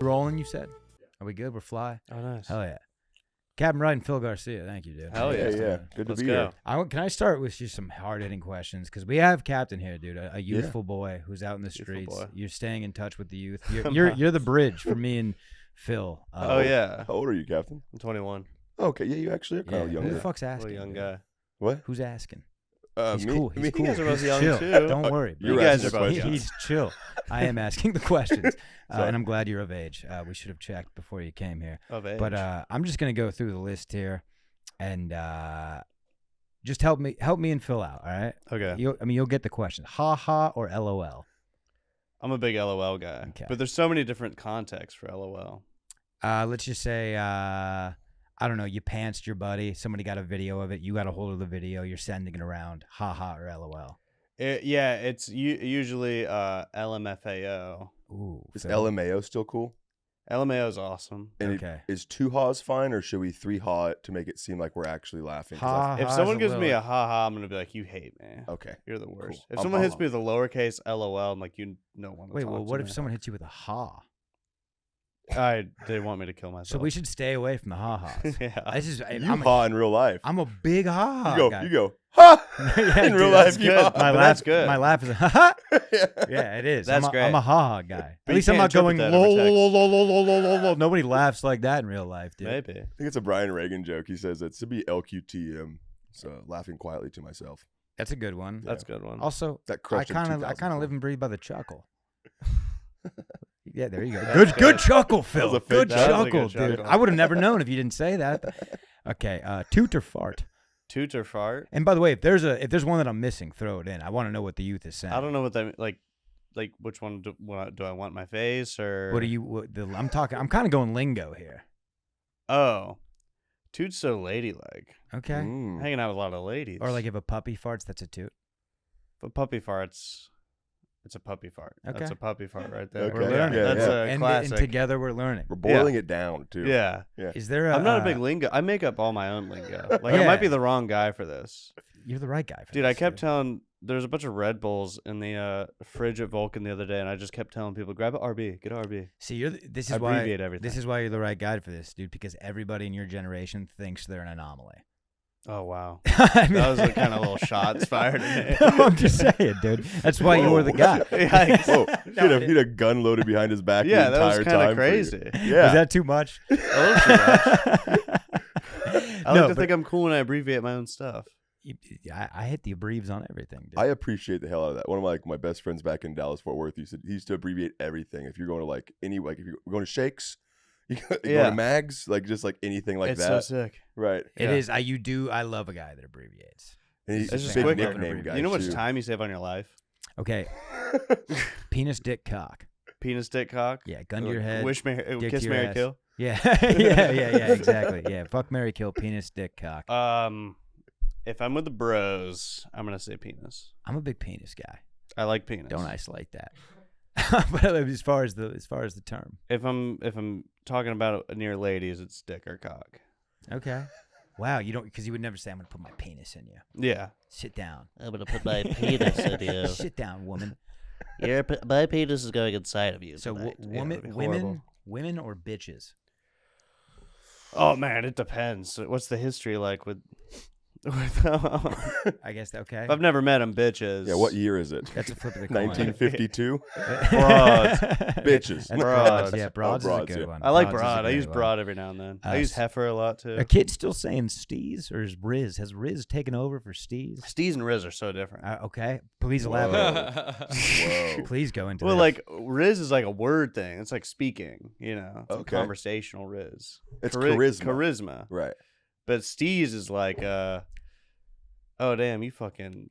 Rolling, you said? Are we good? We're fly? Oh, nice. Hell yeah. Captain Wright and Phill Garcia. Thank you, dude. Hell yeah. Yeah. Good to Let's be go. here. Can I start with just some hard-hitting questions? Because we have Captain here, dude, a youthful boy who's out in the streets. boy. You're staying in touch with the youth. You're the bridge for me and Phill. Oh, yeah. How old are you, Captain? I'm 21. Okay, yeah, you actually are kind of Who younger. the fuck's I'm a asking? young dude? guy. What? Who's asking? He's Me, cool. He's me. cool. You guys are both He's young, chill. too. Don't worry. You're You guys asking are both questions. young. He's chill. I am asking the questions, Sorry. and I'm glad you're of age. We should have checked before you came here. Of age. But I'm just gonna go through the list here, and just help me and Phill out. All right. Okay. You'll get the question. Ha ha or LOL. I'm a big LOL guy. Okay. But there's so many different contexts for LOL. Let's just say I don't know. You pantsed your buddy. Somebody got a video of it. You got a hold of the video. You're sending it around. Ha ha or LOL. It's usually LMFAO. Ooh. Is Phill. LMAO still cool? LMAO is awesome. And Okay. Is 2 ha's fine, or should we 3 ha it to make it seem like we're actually laughing? 'Cause Ha If ha's someone a gives me little- a ha-ha, I'm going to be like, you hate me. Okay. You're the worst. Cool. If I'm someone hits ha-ha. me with a lowercase LOL, I'm like, you don't want to Wait. talk Well, to what me. if someone hits you with a ha? They want me to kill myself. So we should stay away from the ha ha's. Yeah. This is You I'm a, ha in real life. I'm a big ha ha you go. guy. You go. Ha. Yeah, in dude, real that's life, you good. ha. My But laugh, that's good. My laugh is ha ha. Yeah. Yeah, it is. That's I'm great. a ha ha guy. But At you least I'm can't not going interpret that over text. lol, lol, lol, lol, lol, lol, lol. Nobody laughs like that in real life, dude. Maybe. I think it's a Brian Reagan joke. He says it's to be LQTM. So laughing quietly to myself. That's a good one. That's a good one. Also, That I crushed in kind of 2004. live and breathe by the chuckle. Yeah, there you go. That's Good chuckle, Phil. was a fake Good chuckle. That was a chuckle, good dude. chuckle. I would have never known if you didn't say that. Okay, toot or fart. Toot or fart? And by the way, if there's one that I'm missing, throw it in. I want to know what the youth is saying. I don't know what that like which one do I want my face or What are you? I'm talking. I'm kind of going lingo here. Oh. Toot's so ladylike. Okay. Mm. Hanging out with a lot of ladies. Or like if a puppy farts, that's a toot. If a puppy farts, it's a puppy fart. Okay. That's a puppy fart right there. Okay. We're learning. Yeah, That's yeah. a And classic. together we're learning. We're boiling it down too. Yeah. Is there a? I'm not a big lingo. I make up all my own lingo. Like I Yeah. might be the wrong guy for this. You're the right guy for Dude, this, I kept telling there's a bunch of Red Bulls in the fridge at Vulcan the other day, and I just kept telling people, grab an RB, get an RB. See, this I is why abbreviate everything. this is why you're the right guy for this, dude. Because everybody in your generation thinks they're an anomaly. Oh wow, I mean, that was a kind of little shots fired at me. No, I'm just saying, dude. That's why you're the guy. Yikes. Whoa. He had a gun loaded behind his back Yeah, the that was entire kind time. of for you. crazy. Yeah. Was that too much? A little too much. I like to but think I'm cool when I abbreviate my own stuff. I hit the abbreves on everything, dude. I appreciate the hell out of that. One of my best friends back in Dallas Fort Worth, he used to abbreviate everything. If you're going to if you're going to Shakes, you go Yeah. to Mags, just anything like It's that. so sick. Right. It Yeah. is. I love a guy that abbreviates. And he's It's a just big quick. nickname guy. You know how much too. time you save on your life? Okay. Penis, dick, cock. Penis, dick, cock. Yeah. Gun to your head. Wish, dick kiss, to your marry, ass. kill. Yeah. yeah. Exactly. Yeah. Fuck, marry, kill. Penis, dick, cock. If I'm with the bros, I'm gonna say penis. I'm a big penis guy. I like penis. Don't isolate that. But as far as the term. If I'm talking about near ladies, it's dick or cock. Okay. Wow. You don't because you would never say I'm gonna put my penis in you. Yeah. Sit down. I'm gonna put my penis in you. Sit down, woman. My penis is going inside of you. So tonight. women, that'd be horrible. women or bitches? Oh man, it depends. What's the history like with? I guess okay. If I've never met them, bitches. Yeah, what year is it? That's a flip of the coin. 1952? Broads. Bitches. That's Broads. Yeah, broads, broads, is a good yeah. one. I like Broads is a broad. I great use one. broad every now and then. I use heifer a lot too. Are kids still saying steez or is Riz? Has Riz taken over for steez? Steez and Riz are so different. Okay, please Whoa. elaborate. Whoa. Please go into Well, this. like Riz is like a word thing. It's like speaking. It's a Okay. conversational Riz. It's Charisma. Right. But Steez is like, oh damn, you fucking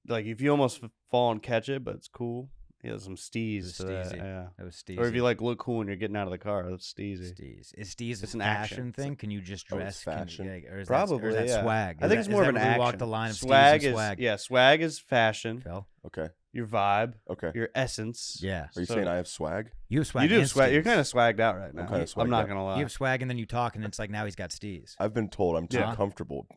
like if you almost fall and catch it, but it's cool. Yeah, some steez It's to that. steezy. Yeah. That was steez. Or if you like look cool when you're getting out of the car, that's steezy. steez. Is steez It's a an fashion action. thing? Can you just Oh, it's dress? fashion? Or is Probably, that, or is that yeah. swag? I Is think that- it's is more that of an where we action. walk the line of swag steez and is swag. yeah, swag is fashion. Phil? Okay. Your vibe, Okay. your essence. Yeah. Are you So- saying I have swag? You have swag. You do and swag. You're steez. kind of swagged out right now. I'm kinda swagged not out. gonna lie. You have swag and then you talk and it's like now he's got steez. I've been told I'm too Yeah. comfortable.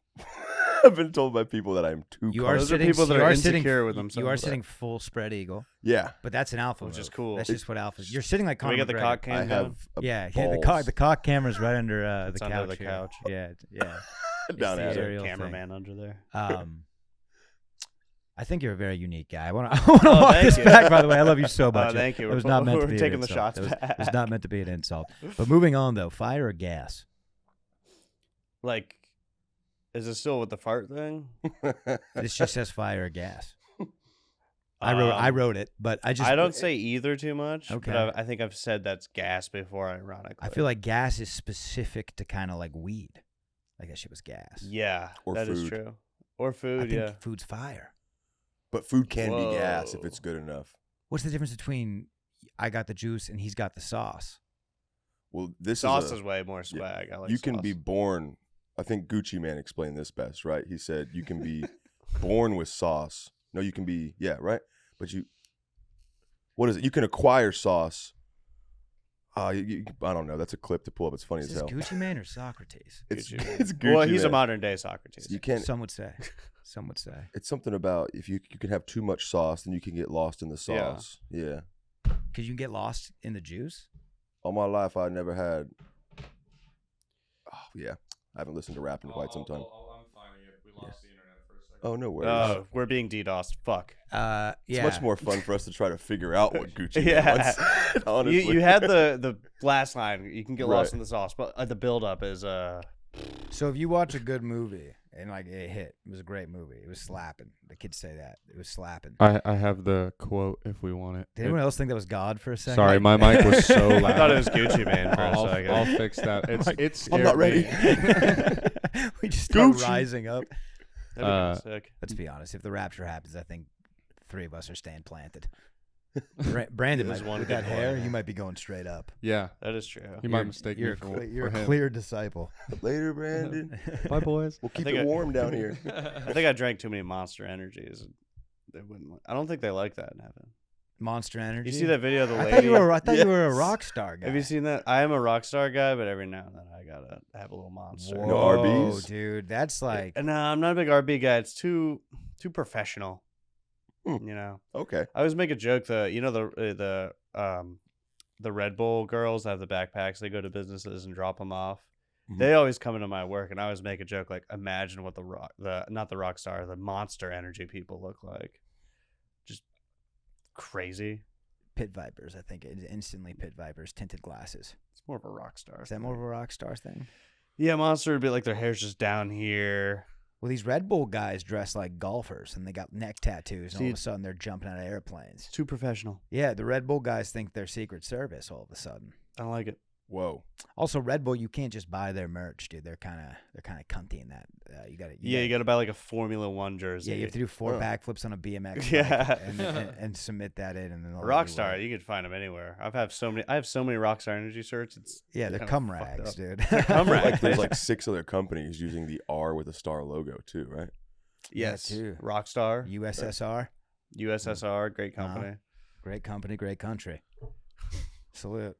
I've been told by people that I'm too. You calm. are Those are sitting. people that you are sitting, insecure with You are themselves. sitting full spread eagle, Yeah, but that's an alpha, Which is move. cool. That's just what alpha. You're sitting like Can we Conor get the McGregor. cock I cam have. down? Yeah, balls the cock camera's right under the It's couch. under the here. couch. Yeah. down the at it. aerial thing. Cameraman under there. I think you're a very unique guy. I want to walk thank this you. back. By the way, I love you so much. Thank you. It was not meant to We're be taking an the insult. shots It was back. not meant to be an insult. But moving on though, fire or gas? Like, is it still with the fart thing? This just says fire or gas. I wrote it, but I don't say either too much. Okay. But I think I've said that's gas before, ironically. I feel like gas is specific to kind of like weed. Like that shit was gas. Yeah, Or that is food. true. Or I food, think yeah. food's fire. But food can be gas if Whoa. it's good enough. What's the difference between I got the juice and he's got the sauce? Well, this Sauce is is way more swag. I like you can sauce. be born. I think Gucci Man explained this best, right? He said you can be born with sauce. No, you can be right. But what is it? You can acquire sauce. I don't know. That's a clip to pull up. It's funny Is as this hell. Gucci Man or Socrates? It's, Gucci Man. it's Gucci Well, he's a Man. modern day Socrates. You can't. Some would say. Some would say. It's something about if you can have too much sauce, then you can get lost in the Yeah. sauce. Yeah. Because you can get lost in the juice. All my life, I never had. Oh yeah, I haven't listened to rap in quite some time. I'm finding it. We lost the internet for a second. Oh no worries. Oh, we're being DDoSed. Fuck. Yeah. It's much more fun for us to try to figure out what Gucci Yeah. Man wants. Honestly, You had the last line. You can get lost Right. in the sauce, but the build up is So if you watch a good movie and like it hit, it was a great movie. It was slapping. The kids say that it was slapping. I have the quote if we want it. Did anyone else think that was God for a second? Sorry, my mic was so loud. I thought it was Gucci Man for a I'll, second. I'll fix that. It's I'm not ready. We just start Gucci. rising up. That'd be kinda sick. Let's be honest. If the rapture happens, I think 3 of us are staying planted. Brandon, There's might, one with good that boy, hair, man. you might be going straight up. Yeah, That is true. you might mistake me for, You're for a him. clear disciple. Later, Brandon. Bye, boys. We'll keep think it I- warm down here. I think I drank too many Monster Energies. They wouldn't. I don't think they like that in heaven. Monster Energy. You see that video of the I lady? thought you were a Yes. rock star guy. Have you seen that? I am a rock star guy, but every now and then I gotta have a little Monster. Whoa, No RBs? dude. That's like No, I'm not a big RB guy. It's too professional. Hmm. You know. Okay. I always make a joke. The Red Bull girls that have the backpacks. They go to businesses and drop them off. Mhm. They always come into my work, and I always make a joke like, imagine what the Monster Energy people look like. Just crazy. Pit Vipers. I think it's instantly Pit Vipers, tinted glasses. It's more of a rock star. Is that more of a rock star thing? Yeah, Monster would be like their hair's just down here. Well, these Red Bull guys dress like golfers, and they got neck tattoos, and all of a See- sudden they're jumping out of airplanes. It's too professional. Yeah, the Red Bull guys think they're Secret Service all of a sudden. I don't like it. Whoa. Also, Red Bull, you can't just buy their merch, dude. They're kind of cunty in that. You got to. You gotta buy like a Formula One jersey. Yeah, you have to do 4 Huh. backflips on a BMX. bike Yeah. and submit that in, and then they'll let you Rockstar, wear it. you can find them anywhere. I have so many Rockstar Energy shirts. It's Yeah, they're kinda cum fucked rags, up. dude. cum rags. Like there's like 6 other companies using the R with a star logo too, right? Yes, too. Rockstar, USSR, USSR, great company. great company, great country. Salute.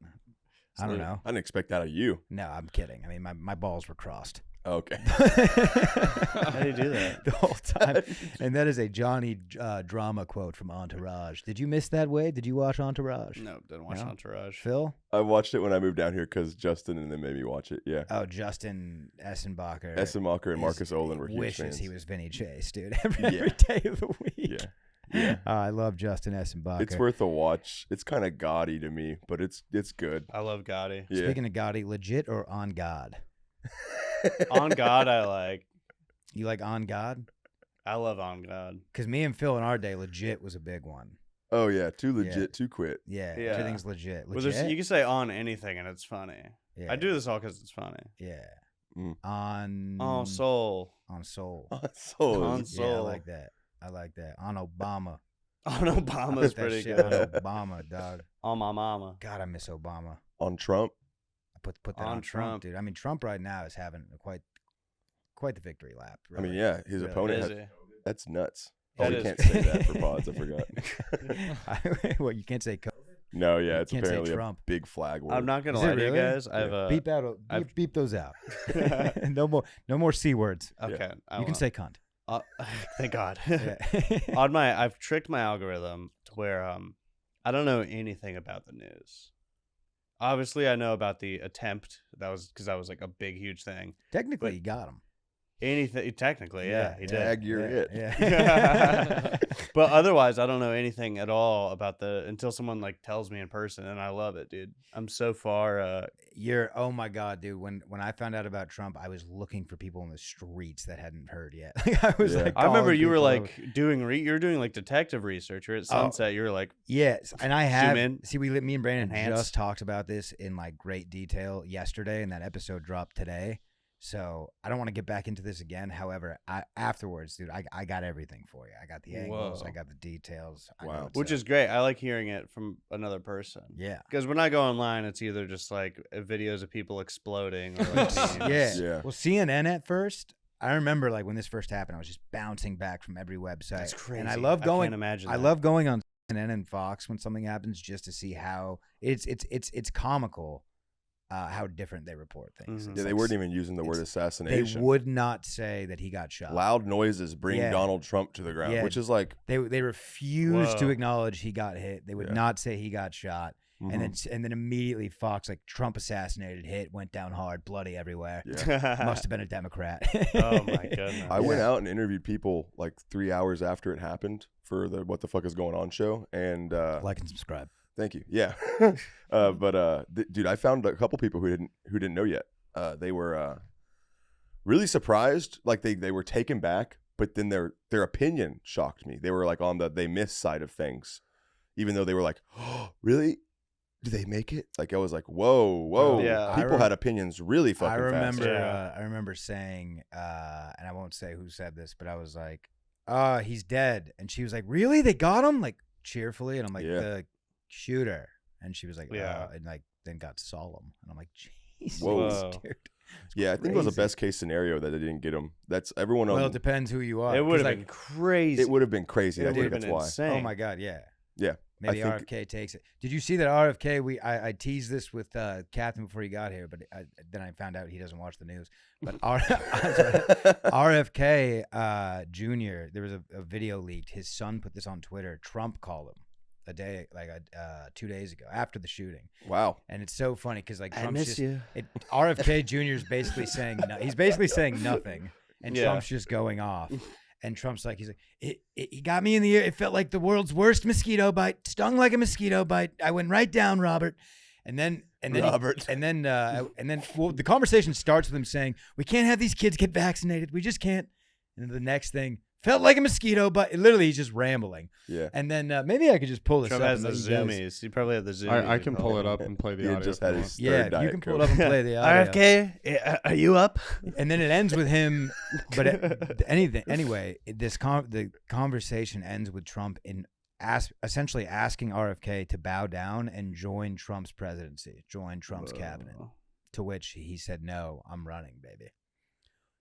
I don't know. I didn't expect that of you. No, I'm kidding. I mean, my balls were crossed. Okay. How do you do that? The whole time. And that is a Johnny Drama quote from Entourage. Did you miss that, Wade? Did you watch Entourage? No, didn't watch No? Entourage. Phil? I watched it when I moved down here because Justin and them made me watch it. Yeah. Oh, Justin Essenbacher. Essenmacher and is- Marcus Olin were huge wishes fans. he was Vinny Chase, dude. Every Yeah. day of the week. Yeah. Yeah. I love Justin Essenbacher. It's worth a watch. It's kind of gaudy to me, but it's good. I love Gotti. Yeah. Speaking of Gotti, legit or on God? On God, I like. You like on God? I love On God. Because me and Phil in our day, legit was a big one. Oh yeah, too legit, Yeah. too quit. Yeah, Yeah. everything's legit. Well, Legit? you can say on anything and it's funny. yeah. I do this all because it's funny. Yeah. Mm. On Oh, soul. on soul. So On Yeah, I soul. like that. I like that. On Obama. On I Obama's put that pretty shit good. on Obama, dog. On my mama. God, I miss Obama. on Trump. I put that On on Trump, Trump. dude. I mean, Trump right now is having quite the victory lap. I mean, really. yeah, his Really. opponent. Is Had, he? that's nuts. That Oh, we is- can't say that for pods. I forgot. Well, you can't say COVID. No, yeah, You it's can't say apparently a Trump. big flag word. I'm not gonna Is it lie to you really? guys. I've Beep out. I've- Beep those out. No more c words. okay. I You can won't. say cunt. Thank God. Yeah. I've tricked my algorithm to where I don't know anything about the news. Obviously, I know about the attempt. That was because that was like a big, huge thing. Technically, But- you got him. Anything technically, yeah, he did. Tag, you're it. Yeah. But otherwise, I don't know anything at all about until someone like tells me in person, and I love it, dude. I'm so far. Oh my god, dude. When I found out about Trump, I was looking for people in the streets that hadn't heard yet. Like, I was Yeah. like, I remember calling you were people like over. doing you were doing like detective research. You're at Sunset. You were like, Yes, and I have. in. See, me and Brandon Enhance. just talked about this in like great detail yesterday, and that episode dropped today. So I don't want to get back into this again. However, afterwards, dude, I got everything for you. I got the angles. Whoa. I got the details. I know Wow. what's which up. is great. I like hearing it from another person. Yeah. Because when I go online, it's either just like videos of people exploding or like memes. Yeah. Yeah. Well, CNN at first, I remember like when this first happened, I was just bouncing back from every website. That's crazy. And I love I going. can't imagine. I that. love going on CNN and Fox when something happens just to see how it's comical how different they report things. Mhm. It's Yeah, they like weren't even using the word They assassination. would not say that he got shot. Loud noises bring Yeah. Donald Trump to the ground, Yeah. which is like, They refused to Whoa. acknowledge he got hit. They would Yeah. not say he got shot. mhm. And then immediately Fox like Trump assassinated, hit, went down hard, bloody everywhere. yeah. Must have been a Democrat. Oh my goodness. I went out and interviewed people like 3 hours after it happened for the What the Fuck is Going On show, and Like and subscribe. thank you. Yeah, dude, I found a couple people who didn't know yet. They were really surprised, like they were taken back, but then their opinion shocked me. They were like on the they miss side of things, even though they were like, oh, really? Do they make it? Like I was like, whoa. Yeah. People had opinions really fucking I remember. fast. Yeah. I remember saying, and I won't say who said this, but I was like, he's dead," and she was like, "Really? They got him?" Like cheerfully, and I'm like, Yeah. "The shooter," and she was like, Yeah. and like then got solemn, and I'm like, "Jesus, Whoa. dude." Yeah, I think it was a crazy. best case scenario that they didn't get him. That's everyone on. Well, it depends who you are. It would 'cause, have been crazy. it would have been crazy. It I would think have that's been why. insane. Oh my god, yeah. Yeah. Maybe I think- RFK takes it. Did you see that RFK? I teased this with Captain before he got here, but then I found out he doesn't watch the news. But RFK Jr. There was a video leaked. His son put this on Twitter. Trump called him a day, 2 days ago after the shooting, Wow. and it's so funny because like I Trump's miss just you. RFK Jr. is basically saying he's basically saying nothing, and Yeah. Trump's just going off. And Trump's like, he got me in the ear. It felt like the world's worst mosquito bite. Stung like a mosquito bite. I went right down, Robert. And then Robert. well, the conversation starts with him saying, "We can't have these kids get vaccinated. We just can't." And then the next thing, felt like a mosquito bite. Literally, he's just rambling. Yeah. And then maybe I could just pull this Trump up. has and the let you guys- zoomies. You probably have the zoomies. I can pull it up and play the He had audio. just if had you his want. Yeah, third you Diet can pull it Coke. up and play the audio. RFK, are you up? And then it ends with him, but anyway, the conversation ends with Trump essentially asking RFK to bow down and join Trump's presidency, join Trump's cabinet. To which he said, "No, I'm running, baby."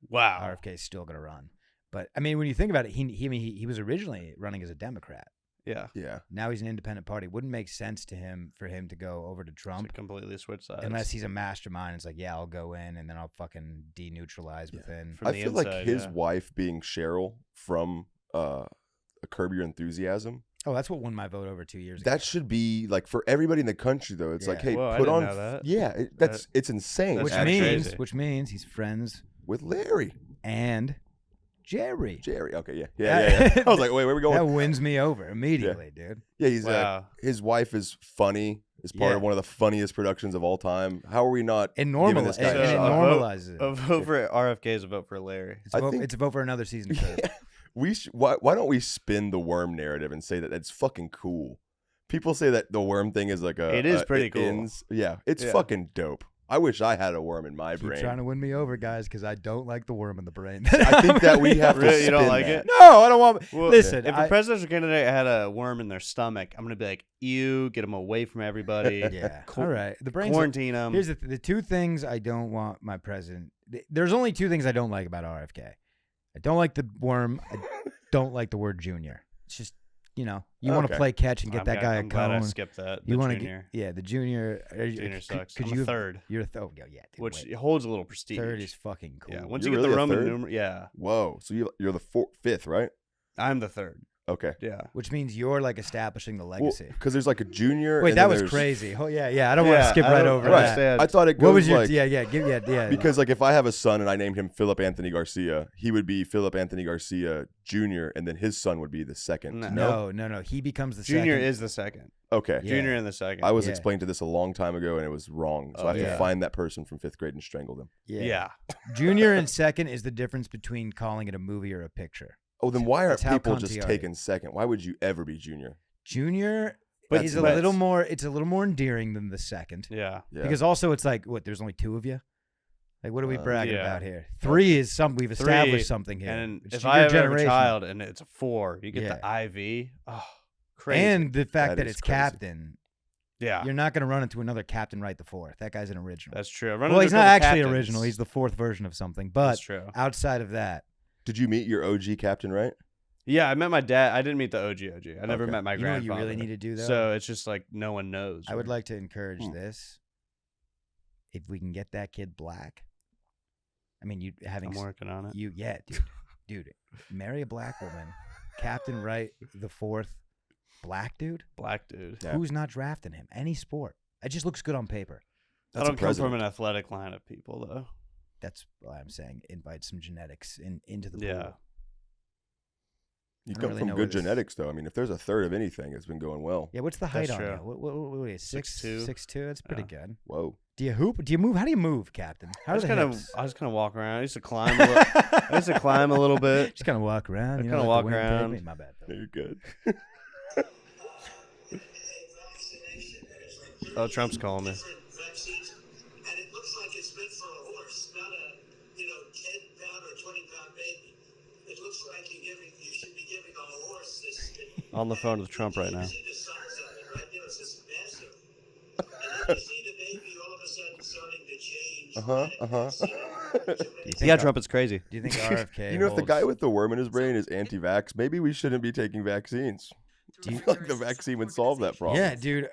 Wow. RFK's still gonna run. But I mean, when you think about it, he was originally running as a Democrat. Yeah. Yeah. Now he's an independent party. Wouldn't make sense for him to go over to To Trump. completely switch sides. Unless he's a mastermind, it's like, yeah, I'll go in and then I'll fucking deneutralize within. From I the feel like inside, his yeah. wife being Cheryl from Curb Your Enthusiasm. Oh, that's what won my vote over 2 years ago. That should be like for everybody in the country though. It's like, Yeah. hey, Whoa, I put didn't on know that. Yeah, it's insane. That's which actually means crazy. he's friends with Larry. and Jerry. Jerry. Okay, yeah. I was like, wait, where are we going? That wins me over immediately, dude. Yeah, he's Wow. his wife is funny. Is part Yeah. of one of the funniest productions of all time. How are we not It giving this guy and a it So, shot? normalizes it. A vote for RFK is a vote for Larry. It's I a vote, think- it's a vote for another season. Of Curb. Why don't we spin the worm narrative and say that it's fucking cool? People say that the worm thing is like It is pretty cool. Yeah, it's Yeah. fucking dope. I wish I had a worm in my Keep brain. trying to win me over, guys, because I don't like the worm in the brain. I think that we have to Really? You don't spin like that. it? No, I don't want. Well, Listen, if a presidential candidate had a worm in their stomach, I'm gonna be like, "Ew, get them away from everybody. yeah, Qu- all right. The brain's Quarantine them." Here's the two things I don't want my president. There's only two things I don't like about RFK. I don't like the worm. I don't like the word junior. It's just, you know, you want to Okay. play catch and get I'm that guy a I'm glad I cone. skipped that. You The want to junior. yeah, the junior. Junior sucks. Could I'm you a third, You're oh yeah, dude, which wait. holds a little prestige. Third is fucking cool. Yeah. Once You're you get really the a Roman third? numeral, yeah, Whoa. So you're the fifth, right? I'm the third. Okay. Yeah. Which means you're like establishing the legacy. Because there's like a junior. Wait, and that then was there's- crazy. Oh yeah. I don't want to Yeah, skip I right don't over Right. that. understand. I thought it goes What was your like yeah? because like if I have a son and I named him Philip Anthony Garcia, he would be Philip Anthony Garcia Jr. and then his son would be the second. No. No. He becomes the Junior second. is the second. Okay. Yeah. Junior in the second. I was Yeah. explained to this a long time ago and it was wrong. So I have yeah. to find that person from 5th grade and strangle them. Yeah. Junior and second is the difference between calling it a movie or a picture. Oh, then why That's aren't how people cunty just are you? taking second? Why would you ever be junior? Junior But is a but- little more. It's a little more endearing than the second. Yeah. Yeah. Because also it's like what? There's only two of you. Like what are we bragging yeah. about here? Three is some. We've established Three, something here. And It's if your I ever have a generation. child and it's a 4, you get Yeah. the IV. Oh, crazy. And the fact That that is it's crazy. captain, yeah, you're not going to run into another Captain Wright the Fourth. That guy's an original. that's true. Well, he's not actually original. He's the fourth version of something. But That's true. outside of that, Did you meet your OG captain, right? Yeah, I met my dad. I didn't meet the OG. I never Okay. met my you know what grandfather. you really need to do though. So it's just like no one knows. I would like to encourage Hmm. this. If we can get that kid black, I mean, you having I'm working on it. yeah, dude, marry a black woman, Captain Wright the Fourth, black dude. Black dude. Yeah. Who's not drafting him? Any sport. It just looks good on paper. I That's a don't come from president. an athletic line of people though. That's why I'm saying invite some genetics into the Yeah. pool. You I don't come really from know good what this- genetics, though. I mean, if there's a third of anything, it's been going well. Yeah, what's the height That's on true. you? What is 6'2"? 6'2"? That's pretty Yeah. good. Whoa. Do you hoop? Do you move? How do you move, Captain? How I do just the kind of hips? I just kind of walk around. I used to climb. I used to climb a little bit. Just kind of walk around. I you kinda know, let walk the wind take around. me. My bad. Though. You're good. Oh, Trump's calling me. Vaccines, and it looks like it's meant for a horse, not a 10-pound or 20-pound baby. It looks like you should be giving a horse this. On the phone with Trump right now. You see the size of it, right there. It's just massive. And then you see the baby all of a sudden starting to change. Do you Yeah, think Trump is crazy. Do you think RFK? You know, if the guy holds- with the worm in his brain is anti-vax, maybe we shouldn't be taking vaccines. I feel like the vaccine would solve that problem. Yeah, dude.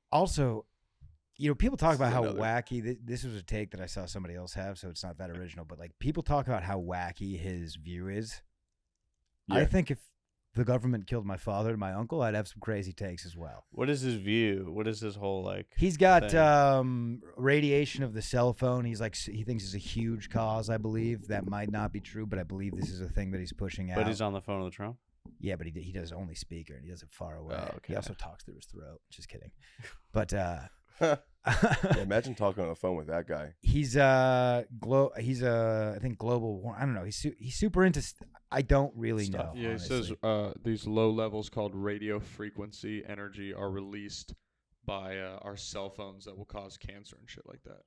Also, people talk about how Another. wacky. This was a take that I saw somebody else have, so it's not that original. But like, people talk about how wacky his view is. I Yeah. think if the government killed my father and my uncle, I'd have some crazy takes as well. What is his view? What is his whole like? He's got thing? radiation of the cell phone. He thinks is a huge cause. I believe that might not be true, but I believe this is a thing that he's pushing out. But he's on the phone with Trump. Yeah, but he does only speaker and he does it far away. Oh, He okay. also talks through his throat. Just kidding. But Yeah, imagine talking on the phone with that guy. he's I think global. I don't know. He's super into. I don't really Stuff. know. Yeah, it says honestly. these low levels called radio frequency energy are released by our cell phones that will cause cancer and shit like that.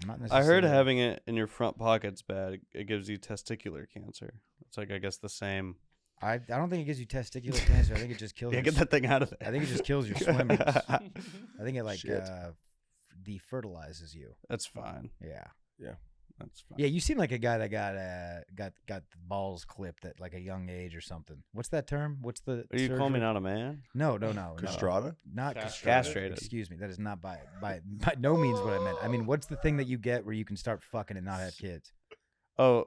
I'm not I heard necessarily- having it in your front pocket's bad. It gives you testicular cancer. It's like I guess the same. I don't think it gives you testicular cancer. I think it just kills. Yeah, your get that thing out of there. I think it just kills your swimmers. I think it Shit. defertilizes you. That's fine. Yeah. That's fine. Yeah, you seem like a guy that got the balls clipped at like a young age or something. What's that term? What's the? Are you calling me surgery? not a man? No. Castrata? Not Castrated. Excuse me. That is not by no means what I meant. I mean, what's the thing that you get where you can start fucking and not have kids? Oh,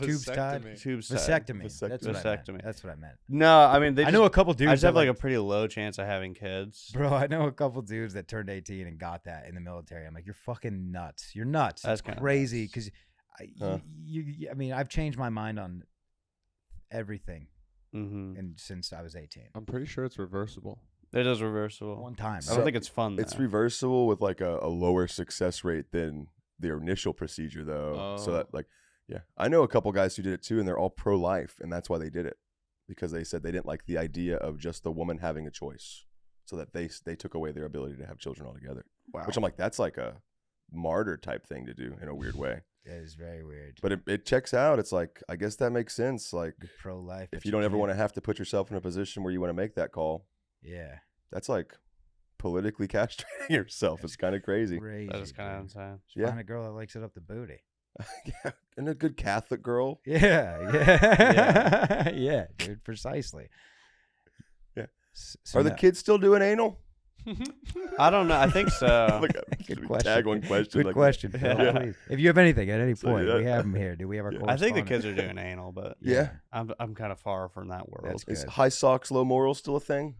Tubes tied? tubes. tied. Vasectomy. Vasectomy. That's what I Vasectomy. meant. That's what I meant. No, I mean they. I Just, know a couple dudes. I just have that, like a pretty low chance of having kids. bro. I know a couple dudes that turned 18 and got that in the military. I'm like, you're fucking nuts. You're nuts. That's It's kinda crazy nuts. because Huh. I mean, I've changed my mind on everything Mm-hmm. and since I was 18. I'm pretty sure it's reversible. It is reversible. One time. I don't think it's fun. It's though. reversible with like a lower success rate than the initial procedure, though. So Oh. that yeah, I know a couple guys who did it too, and they're all pro-life, and that's why they did it, because they said they didn't like the idea of just the woman having a choice, so that they took away their ability to have children altogether. Wow. Which I'm like, that's like a martyr type thing to do in a weird way. That is very weird. But it checks out. It's like, I guess that makes sense. Like, Pro-life. if you don't ever want to have to put yourself in a position where you want to make that call, Yeah. that's like politically castrating yourself. It's kind of crazy. Crazy. That is kind of dude. insane. Just Yeah. Find a girl that likes it up the booty. Yeah, and a good Catholic girl. Yeah. Yeah. Yeah, dude. Precisely. Yeah, So Are the kids still doing anal? I don't know. I think so. Like, Good we question. Tag one question. Good like, question, Phil. Yeah. Please. If you have anything at any So, point, yeah. we have them here. Do we have our Yeah. I think the correspondent? kids are doing anal, but Yeah. I'm kind of far from that world. That's Is good. high socks, low morals still a thing?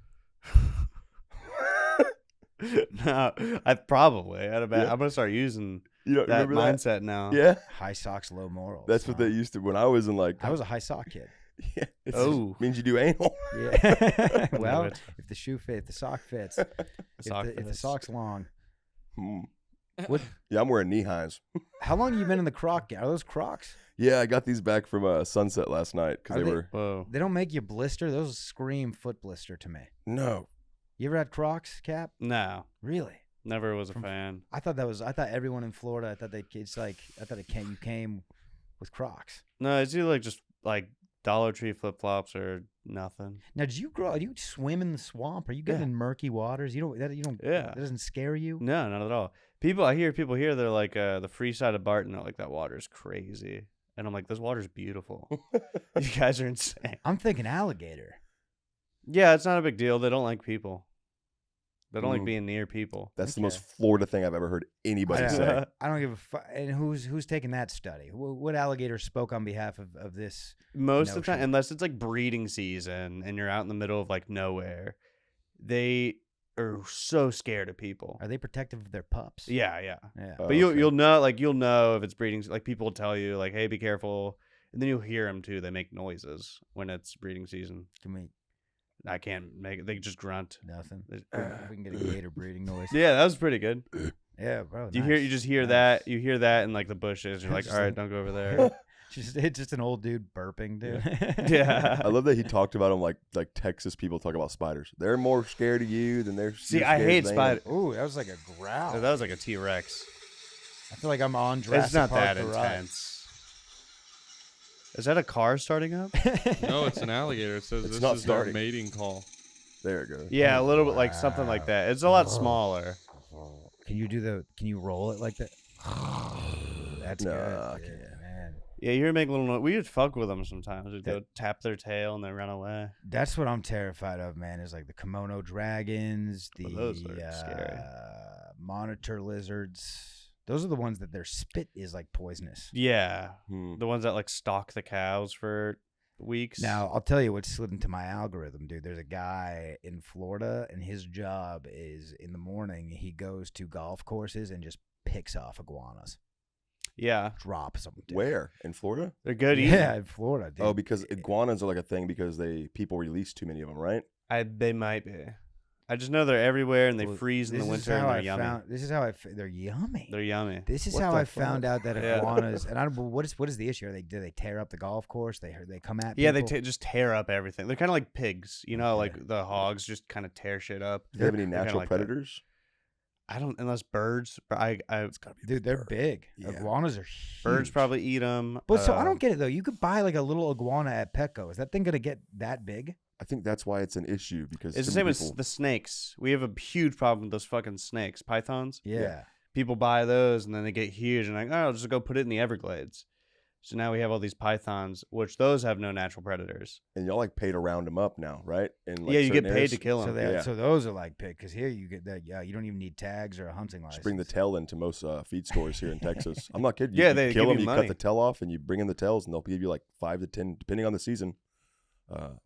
No, I probably. I'm Yeah. gonna start using You don't that remember that? mindset now. Yeah. High socks, low morals. That's what they used to when I was in like. I was a high sock kid. Yeah. It Oh. means you do anal. Yeah. Knew Well, it. if the shoe fit, if the sock fits, Sock if the fits. sock's long. Hmm. What? Yeah, I'm wearing knee highs. How long have you been in the Croc game? Are those Crocs? Yeah, I got these back from Sunset last night because Are they they- were. Whoa. They don't make you blister. Those scream foot blister to me. No. You ever had Crocs, Cap? No, Really? never was a From- fan. I thought everyone in Florida. I thought you came with Crocs. No, it's either like just like Dollar Tree flip flops or nothing. Now, did you grow? Do you swim in the swamp? Are you getting Yeah. in murky waters? You don't. Yeah. That doesn't scare you. No, not at all. I hear people here. They're like the free side of Barton. They're like that water's crazy, and I'm like, this water's beautiful. You guys are insane. I'm thinking alligator. Yeah, it's not a big deal. They don't like people. They don't like Mm. being near people. That's the Okay. most Florida thing I've ever heard anybody say. I don't give a fuck. And who's taking that study? What alligator spoke on behalf of this? Most of the time, notion. unless it's like breeding season and you're out in the middle of like nowhere, they are so scared of people. Are they protective of their pups? Yeah, yeah. Yeah. Oh, But you'll okay. you'll know if it's breeding. Like people will tell you like, hey, be careful, and then you'll hear them too. They make noises when it's breeding season. Can we? I can't make it. They just grunt. Nothing. There's- We can get a gator breeding noise. Yeah, that was pretty good. Yeah, bro. You just hear nice. that. You hear that in like the bushes. You're like, Just all right, like- don't go over there. It's just an old dude burping, dude. Yeah. I love that he talked about them like Texas people talk about spiders. They're more scared of you than they're. See, you're I scared hate of them. spiders. Ooh, that was like a growl. That was like a T-Rex. I feel like I'm on Jurassic It's not Park that the ride. intense. Is that a car starting up? No, it's an alligator. It says It's this not is their starting. mating call. There it goes. Yeah, a little bit like something like that. It's a lot smaller. Can you roll it like that? That's No, good. I Yeah, can't. man. Yeah, you hear make little noise. We would fuck with them sometimes. We'd That- go tap their tail and they run away. That's what I'm terrified of, man. Is like the kimono dragons, the Well, those are scary. monitor lizards. Those are the ones that their spit is like poisonous. Yeah, Hmm. the ones that like stalk the cows for weeks. Now, I'll tell you what slid into my algorithm, dude. There's a guy in Florida, and his job is in the morning, he goes to golf courses and just picks off iguanas, yeah, drops them. Dude. Where in Florida? they're good eating. Yeah, in Florida, dude. Oh, because iguanas are like a thing because people release too many of them, right? They might be. I just know they're everywhere and they Well, freeze in the this is winter and how they're I yummy. found- This is how they're yummy. They're yummy. This is What how the I found fuck? out that Yeah. iguanas. And I don't. What is the issue? Do they tear up the golf course? They come at. Yeah, they people? just tear up everything. They're kind of like pigs, you know, Okay. like the hogs just kind of tear shit up. Do they have any They're kinda natural like that. predators? I don't, unless birds. But I It's gotta be a Dude, big they're bird. big. Yeah. Iguanas are huge. birds probably eat them. But so I don't get it though. You could buy like a little iguana at Petco. Is that thing gonna get that big? I think that's why it's an issue because It's the too same many as people- the snakes. We have a huge problem with those fucking snakes, pythons. Yeah. People buy those and then they get huge and like, oh, I'll just go put it in the Everglades. So now we have all these pythons, which those have no natural predators. and y'all like pay to round them up now, right? In, like, Yeah, you get certain paid areas. to kill So them. they Yeah. so those are like big because here you get that. Yeah, you don't even need tags or a hunting license. Just bring the tail into most feed stores here in Texas. I'm not kidding. Yeah, You they kill give them, you you money. cut the tail off, and you bring in the tails, and they'll give you like 5 to 10, depending on the season.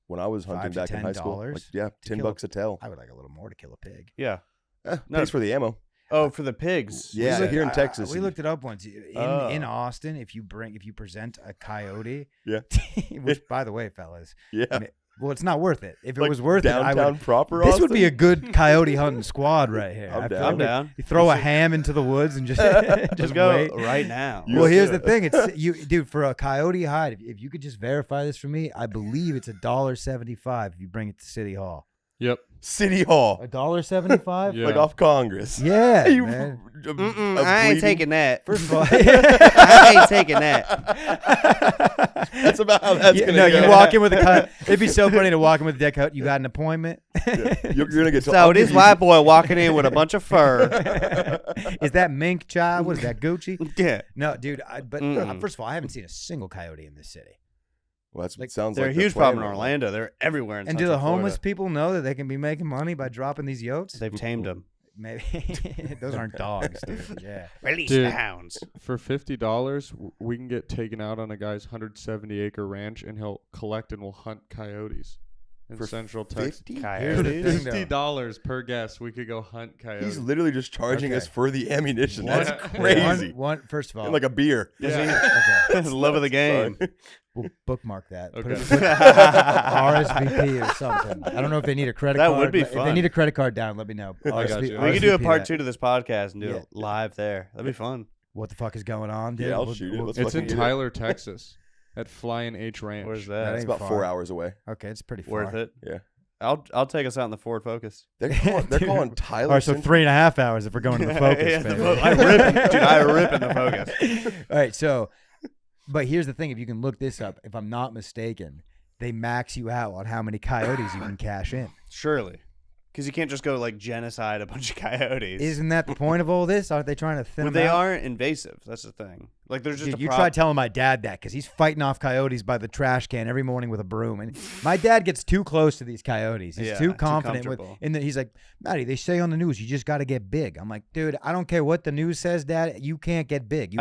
When I was hunting $5 to back in high school, like, $10 yeah, to $10 kill a- a tail. I would like a little more to kill a pig. Yeah. No. Pays for the ammo. Oh, for the pigs. Yeah, We looked- here in Texas, we you- looked it up once. In Oh. Austin, if you present a coyote, Yeah. which by the way, fellas, Yeah, well, it's not worth it. If it Like was worth it, I downtown would. proper. This would be a Austin? good coyote hunting squad right here. I'm I feel down. like I'm we- down. You throw a ham into the woods and just Just just go wait. right now. You- Well, here's Yeah. the thing. It's dude, for a coyote hide. If you could just verify this for me, I believe it's $1.75 if you bring it to City Hall. Yep. City Hall, $1.75. Yeah. like off Congress. Yeah, You- man. a I ain't bleeding- taking that. First of all, I ain't taking that. That's about how that's gonna no, go. you walk in with a coyote. It'd be so funny to walk in with a dead coyote. You got an appointment. You're gonna get. So this white boy walking in with a bunch of fur. Is that mink, child? What is that, Gucci? Yeah. No, dude. But Mm-mm. first of all, I haven't seen a single coyote in this city. Well, that's Like, sounds They're like a huge problem in plan right now. Orlando. They're everywhere in And do Central the homeless Florida. people know that they can be making money by dropping these yotes? They've tamed them. Maybe those aren't dogs, dude. Yeah. Release Dude. the hounds. For $50, we can get taken out on a guy's 170-acre ranch, and he'll collect and will hunt coyotes in For Central Texas. 50? Here's the Coyotes. thing, though. $50 per guest, we could go hunt coyotes. He's literally just charging Okay. us for the ammunition. That's One- crazy. First of all, And like a beer. Yeah. okay, It's the love of the game. Sorry. we'll bookmark that. Put Okay. it, put RSVP or something. I don't know if they need a credit That card. would be If they fun. need a credit card down, let me know. I got you. We could do a RSVP part that. 2 to this podcast and do Yeah. it live there. That'd be fun. What the fuck is going on, dude? Yeah, I'll shoot it. Let's It's in fucking do it. Tyler, Texas, at Flying H Ranch. Where's That that? It's ain't about far. 4 hours away. Okay, it's pretty far. Worth it. Yeah. I'll take us out in the Ford Focus. They're calling Tyler. All right, so Central- 3.5 hours if we're going to the Focus. Yeah, baby. I rip in the Focus. All right, so, but here's the thing: if you can look this up, if I'm not mistaken, they max you out on how many coyotes you can cash in. Surely. Because you can't just go like genocide a bunch of coyotes. Isn't that the point of all this? Aren't they trying to thin Well, them they out? aren't invasive. That's the thing. Like there's just Dude, a you problem. tried telling my dad that because he's fighting off coyotes by the trash can every morning with a broom, and my dad gets too close to these coyotes. He's Yeah, too too confident with, comfortable. and then he's like, "Matty, they say on the news you just got to get big." I'm like, "Dude, I don't care what the news says, Dad. You can't get big. You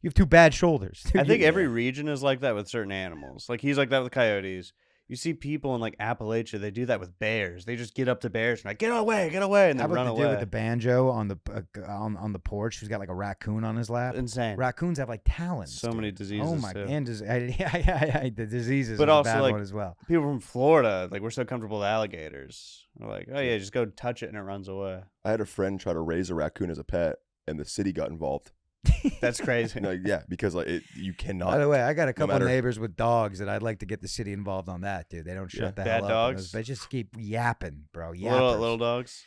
have two bad shoulders." I think You- every region is like that with certain animals. Like he's like that with coyotes. You see people in like Appalachia, they do that with bears. They just get up to bears and like get away, and How then about run the away. dude with the banjo on the on the porch who's got like a raccoon on his lap? Insane. Raccoons have like talons. So dude. many diseases. Oh my! too. And the diseases, But is also, a bad like, one as well. People from Florida, like we're so comfortable with alligators. We're like, oh yeah, just go touch it and it runs away. I had a friend try to raise a raccoon as a pet, and the city got involved. That's crazy. No, yeah, because like you By cannot. the way, I got a couple matter- neighbors with dogs that I'd like to get the city involved on that, dude. They don't shut Yeah. the Bad hell up. on dogs? those- They just keep yapping, bro. Little dogs.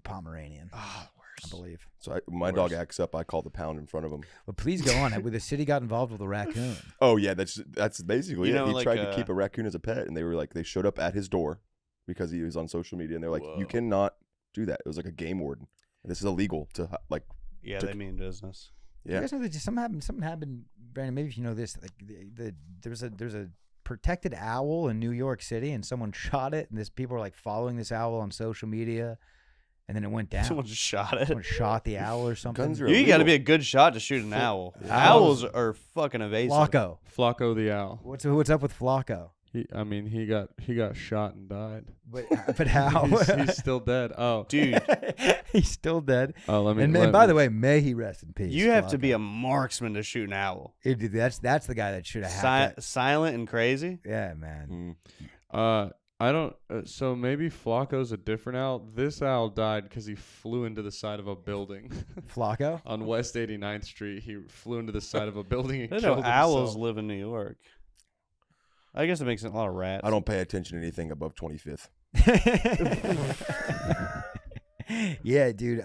Pomeranian, Oh, I believe. So my dog acts up. I call the pound in front of him. But please go on. With the city got involved with a raccoon. Oh yeah, that's basically You it. know, He like, tried to keep a raccoon as a pet, and they were like, they showed up at his door because he was on social media, and they're like, Whoa. you cannot do that. It was like a game warden. This is illegal to like. Yeah, to- they mean business. Yeah. You guys know that something happened, Brandon. Maybe if you know this, like there's a protected owl in New York City, and someone shot it, and people are like following this owl on social media, and then it went down. Someone just shot it. Someone shot the owl or something. Guns are You got to illegal. be a good shot to shoot an owl. Yeah. Owls are fucking evasive. Flacco. Flacco the owl. What's up with Flacco? He got shot and died. But how? he's still dead. Oh, Dude, He's still dead. oh, let me. And let by me- the way, may he rest in peace. you have to be Flacco. a marksman to shoot an owl. Dude, that's the guy that should have hacked it. Silent and crazy. Yeah, man. Mm. I don't. So maybe Flacco's a different owl. This owl died because he flew into the side of a building Flacco. on West 89th Street. He flew into the side of a building and I didn't know killed owls himself. live in New York. I guess it makes sense. A lot of rats. I don't pay attention to anything above 25th. Yeah, dude.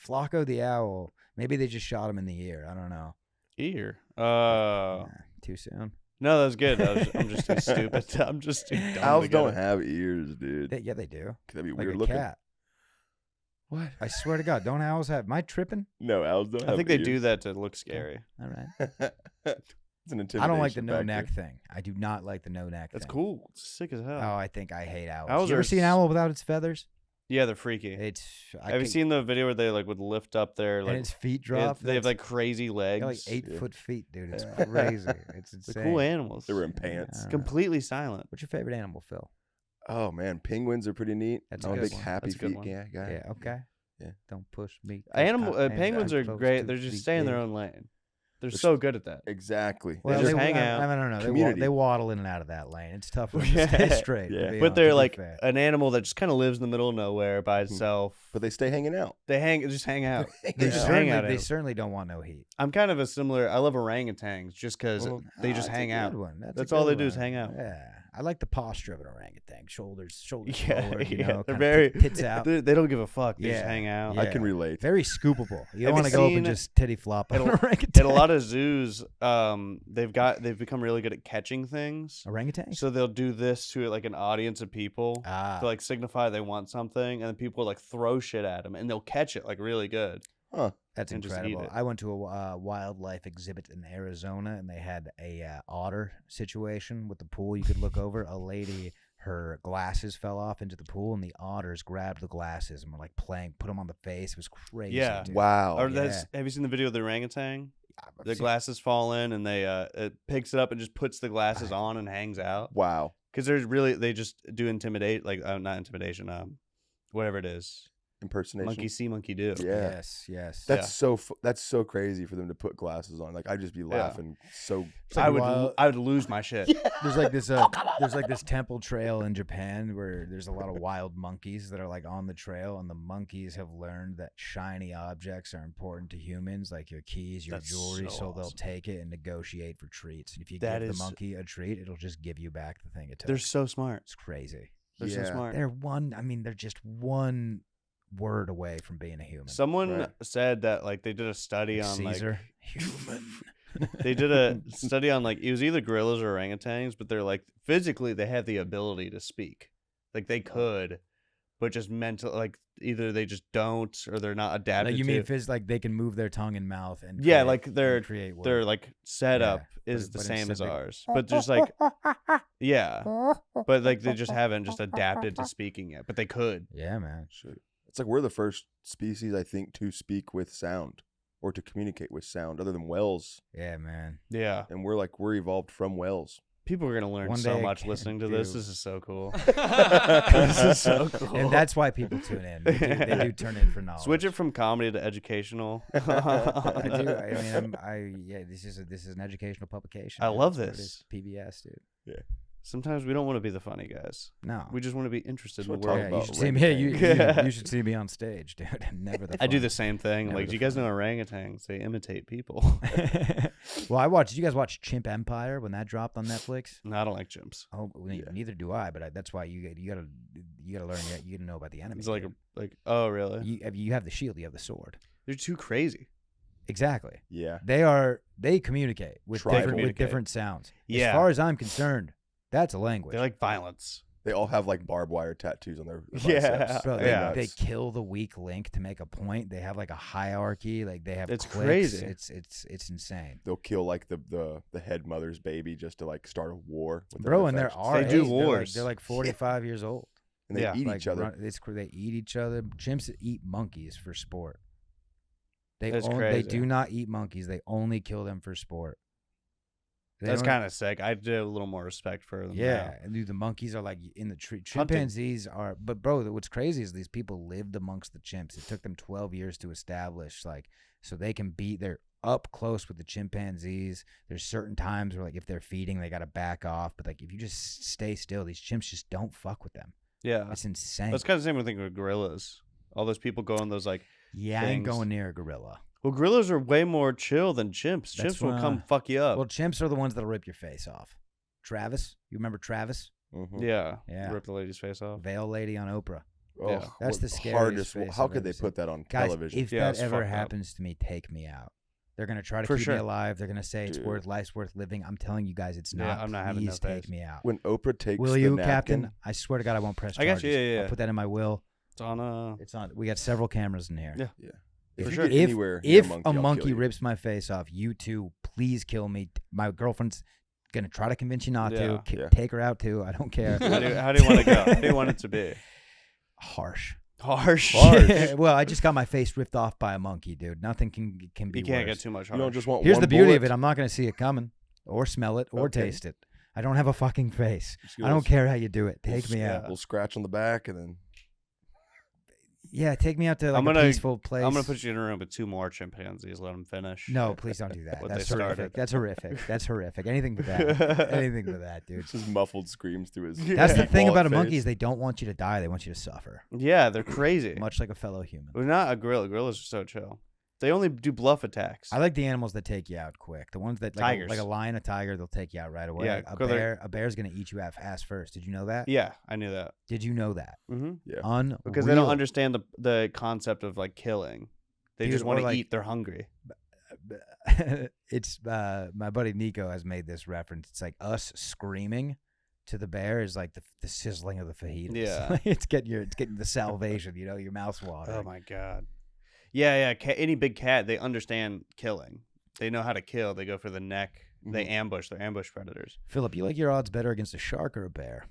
Flacco the owl. Maybe they just shot him in the ear. I don't know. Ear. Nah, too soon. No, that was good. I'm just too stupid. I'm just too dumb. Owls to get don't it. have ears, dude. Yeah, they do. That'd be Like weird a looking. cat. What? I swear to God, don't owls have? Am I tripping? No, owls don't. I think they do ears. that to look scary. All right. It's an intimidation I don't like the no factor. neck thing. I do not like the no neck. That's thing. cool. It's sick as hell. Oh, I think I hate owls. Owls You ever are see an s- owl without its feathers? Yeah, they're freaky. It's. Have you seen the video where they like would lift up their And like its feet they have- drop. they have That's- like crazy legs? they're like 8 Yeah. foot feet, dude. It's Yeah. crazy. It's They're insane. cool animals. They were in pants. Yeah. completely silent. What's your favorite animal, Phil? Oh man, penguins are pretty neat. That's a I'm a good big one. happy That's a good feet one. guy. Yeah. Okay. Yeah. Don't push me. Penguins are great. They're just staying in their own lane. They're so good at that. Exactly. Well, just they hang I out. don't know. Community. They waddle in and out of that lane. It's tough for them to stay straight. Yeah. to be But honest, they're to be like fair. an animal that just kind of lives in the middle of nowhere by itself. But they stay hanging out. They just hang out. They They just hang out. They certainly don't want no heat. I'm kind of a similar. I love orangutans just because Well, they just that's a hang good out. one. That's a That's all good they do is one. hang out. Yeah, I like the posture of an orangutan. Shoulders Yeah, forward. You yeah. know, They're kinda very tits out. They don't give a fuck. They just Yeah. hang out. Yeah. I can relate. Very scoopable. You Have don't want you to go up and seen- just titty flop on At an a- orangutan. At a lot of zoos, they've become really good at catching things. Orangutans. So they'll do this to like an audience of people Ah. to like signify they want something, and then people will like throw shit at them, and they'll catch it like really good. Huh. That's and just eat incredible. it. I went to a wildlife exhibit in Arizona, and they had a otter situation with the pool. You could look over. A lady, her glasses fell off into the pool, and the otters grabbed the glasses and were like playing, put them on the face. It was crazy. Yeah. dude. Wow. Or yeah. have you seen the video of the orangutan? I've The seen- glasses fall in, and they it picks it up and just puts the glasses on and hangs out. Wow. Because they just do intimidate, like not intimidation, whatever it is, Impersonation. monkey see, monkey do. Yeah. Yes. That's that's so crazy for them to put glasses on. Like I'd just be laughing. So I would wild- I would lose my shit. There's like this temple trail in Japan where there's a lot of wild monkeys that are like on the trail, and the monkeys have learned that shiny objects are important to humans, like your keys, your That's jewelry, so so they'll awesome. take it and negotiate for treats. And if you That give is- the monkey a treat, it'll just give you back the thing it took. They're so smart. It's crazy. They're so Yeah. smart. They're just one word away from being a human. Someone Right. said that like they did a study on Caesar, human. they did a study on like it was either gorillas or orangutans, but they're like physically they have the ability to speak, like they could, but just mental like either they just don't or they're not adapted. Like you mean to. like they can move their tongue and mouth and Yeah, create- like and their create their words. like setup Yeah, is but- the but same as instead they- ours, but just like yeah, but like they just haven't just adapted to speaking yet, but they could. Yeah, man. Shit. It's like we're the first species, I think, to speak with sound or to communicate with sound, other than whales. Yeah, man. Yeah, And we're evolved from whales. people are gonna learn One so day much I listening to can this. do- This is so cool. This is so cool. And that's why people tune in. They do turn in for knowledge. Switch it from comedy to educational. I do. I mean, this is an educational publication. I dude. love That's what it this. is. PBS, dude. Sometimes we don't want to be the funny guys. No. We just want to be interested in Just the wanna world. talk you about should see me. random You should see me on stage, dude. Never the. I do fun. the same thing. Never Like, the do you guys fun. know orangutans? They imitate people. Well, did you guys watch Chimp Empire when that dropped on Netflix? No, I don't like chimps. Oh, neither do I. But that's why you gotta learn. You gotta know about the enemy. It's like dude. oh really? you have the shield. You have the sword. They're too crazy. Exactly. Yeah. They communicate with Tribal. different sounds. Yeah. As far as I'm concerned, that's a language. They like violence. They all have like barbed wire tattoos on their Yeah. biceps. Bro, Yeah. they kill the weak link to make a point. They have like a hierarchy. Like they have It's cliques. crazy. It's insane. They'll kill like the head mother's baby just to like start a war with Bro, their and there affections. are They do wars. They're like 45 years old. And they Yeah. eat Like, each other. they eat each other. Chimps eat monkeys for sport. That's They crazy. do not eat monkeys. They only kill them for sport. They That's don't- kind of sick. I do have a little more respect for them. Yeah, now. and dude, the monkeys are like in the tree. Hunting. Chimpanzees are, but bro, what's crazy is these people lived amongst the chimps. It took them 12 years to establish, like, so they can be. They're up close with the chimpanzees. There's certain times where, like, if they're feeding, they gotta back off. But like, if you just stay still, these chimps just don't fuck with them. Yeah. It's insane. That's kind of the same thing with gorillas. All those people go on those like. Yeah, I ain't things. going near a gorilla. Well, gorillas are way more chill than chimps. That's Chimps will come why- fuck you up. Well, chimps are the ones that'll rip your face off. Travis, you remember Travis? Mhm. yeah. Yeah. Rip the lady's face off. Veil lady on Oprah. Oh, Yeah. That's what the scariest hardest. face How I've could ever they seen. put that on Guys, television? if Yeah, that it's ever fucked up. happens to me, take me out. They're gonna try to For keep sure. me alive. They're gonna say it's Dude. life's worth living. I'm telling you guys, it's Yeah, not. I'm not having no Please take face. me out. When Oprah takes Will the you, napkin, Captain? I swear to God, I won't press I charges. got you. Yeah, yeah. I'll put that in my will. It's on It's on. We got several cameras in here. Yeah. if For you sure. get anywhere near If monkey, a I'll kill monkey you. rips my face off, you too, please kill me. My girlfriend's gonna try to convince you not Yeah. to. Yeah. Take her out too. I don't care. how do you want to go? How do you want it to be? Harsh. Harsh. Well, I just got my face ripped off by a monkey, dude. Nothing can be You can't worse. get too much You harsh. don't just want Here's one the beauty bullet. of it. I'm not going to see it coming or smell it or Okay. taste it. I don't have a fucking face. Just I don't goes- care how you do it. we'll Take me yeah. out. We'll scratch on the back and then Yeah, take me out to like I'm a gonna- peaceful place. I'm gonna put you in a room with 2 more chimpanzees. Let them finish. No, please don't do that. What That's they horrific. started. That's horrific. That's horrific. Anything but that. Anything but that, dude. just muffled screams through his. That's the thing mullet about a monkey face. is they don't want you to die. They want you to suffer, Yeah, they're crazy. much like a fellow human. We're not a gorilla. Gorillas are so chill. They only do bluff attacks. I like the animals that take you out quick. The ones that like Tigers. like a lion, a tiger, they'll take you out right away. Yeah, A bear's gonna eat you ass first. Did you know that? Yeah, I knew that. Did you know that? Mm-hmm. Yeah. Unreal. Because they don't understand the concept of like killing. They Dude, just want or, to like- eat. They're hungry. It's my buddy Nico has made this reference. It's like us screaming to the bear is like the sizzling of the fajitas. Yeah. it's getting the salvation. You know, your mouth's watering. Oh my god. Yeah. Any big cat, they understand killing. They know how to kill. They go for the neck. They Mhm. ambush. They're ambush predators. Philip, you like your odds better against a shark or a bear?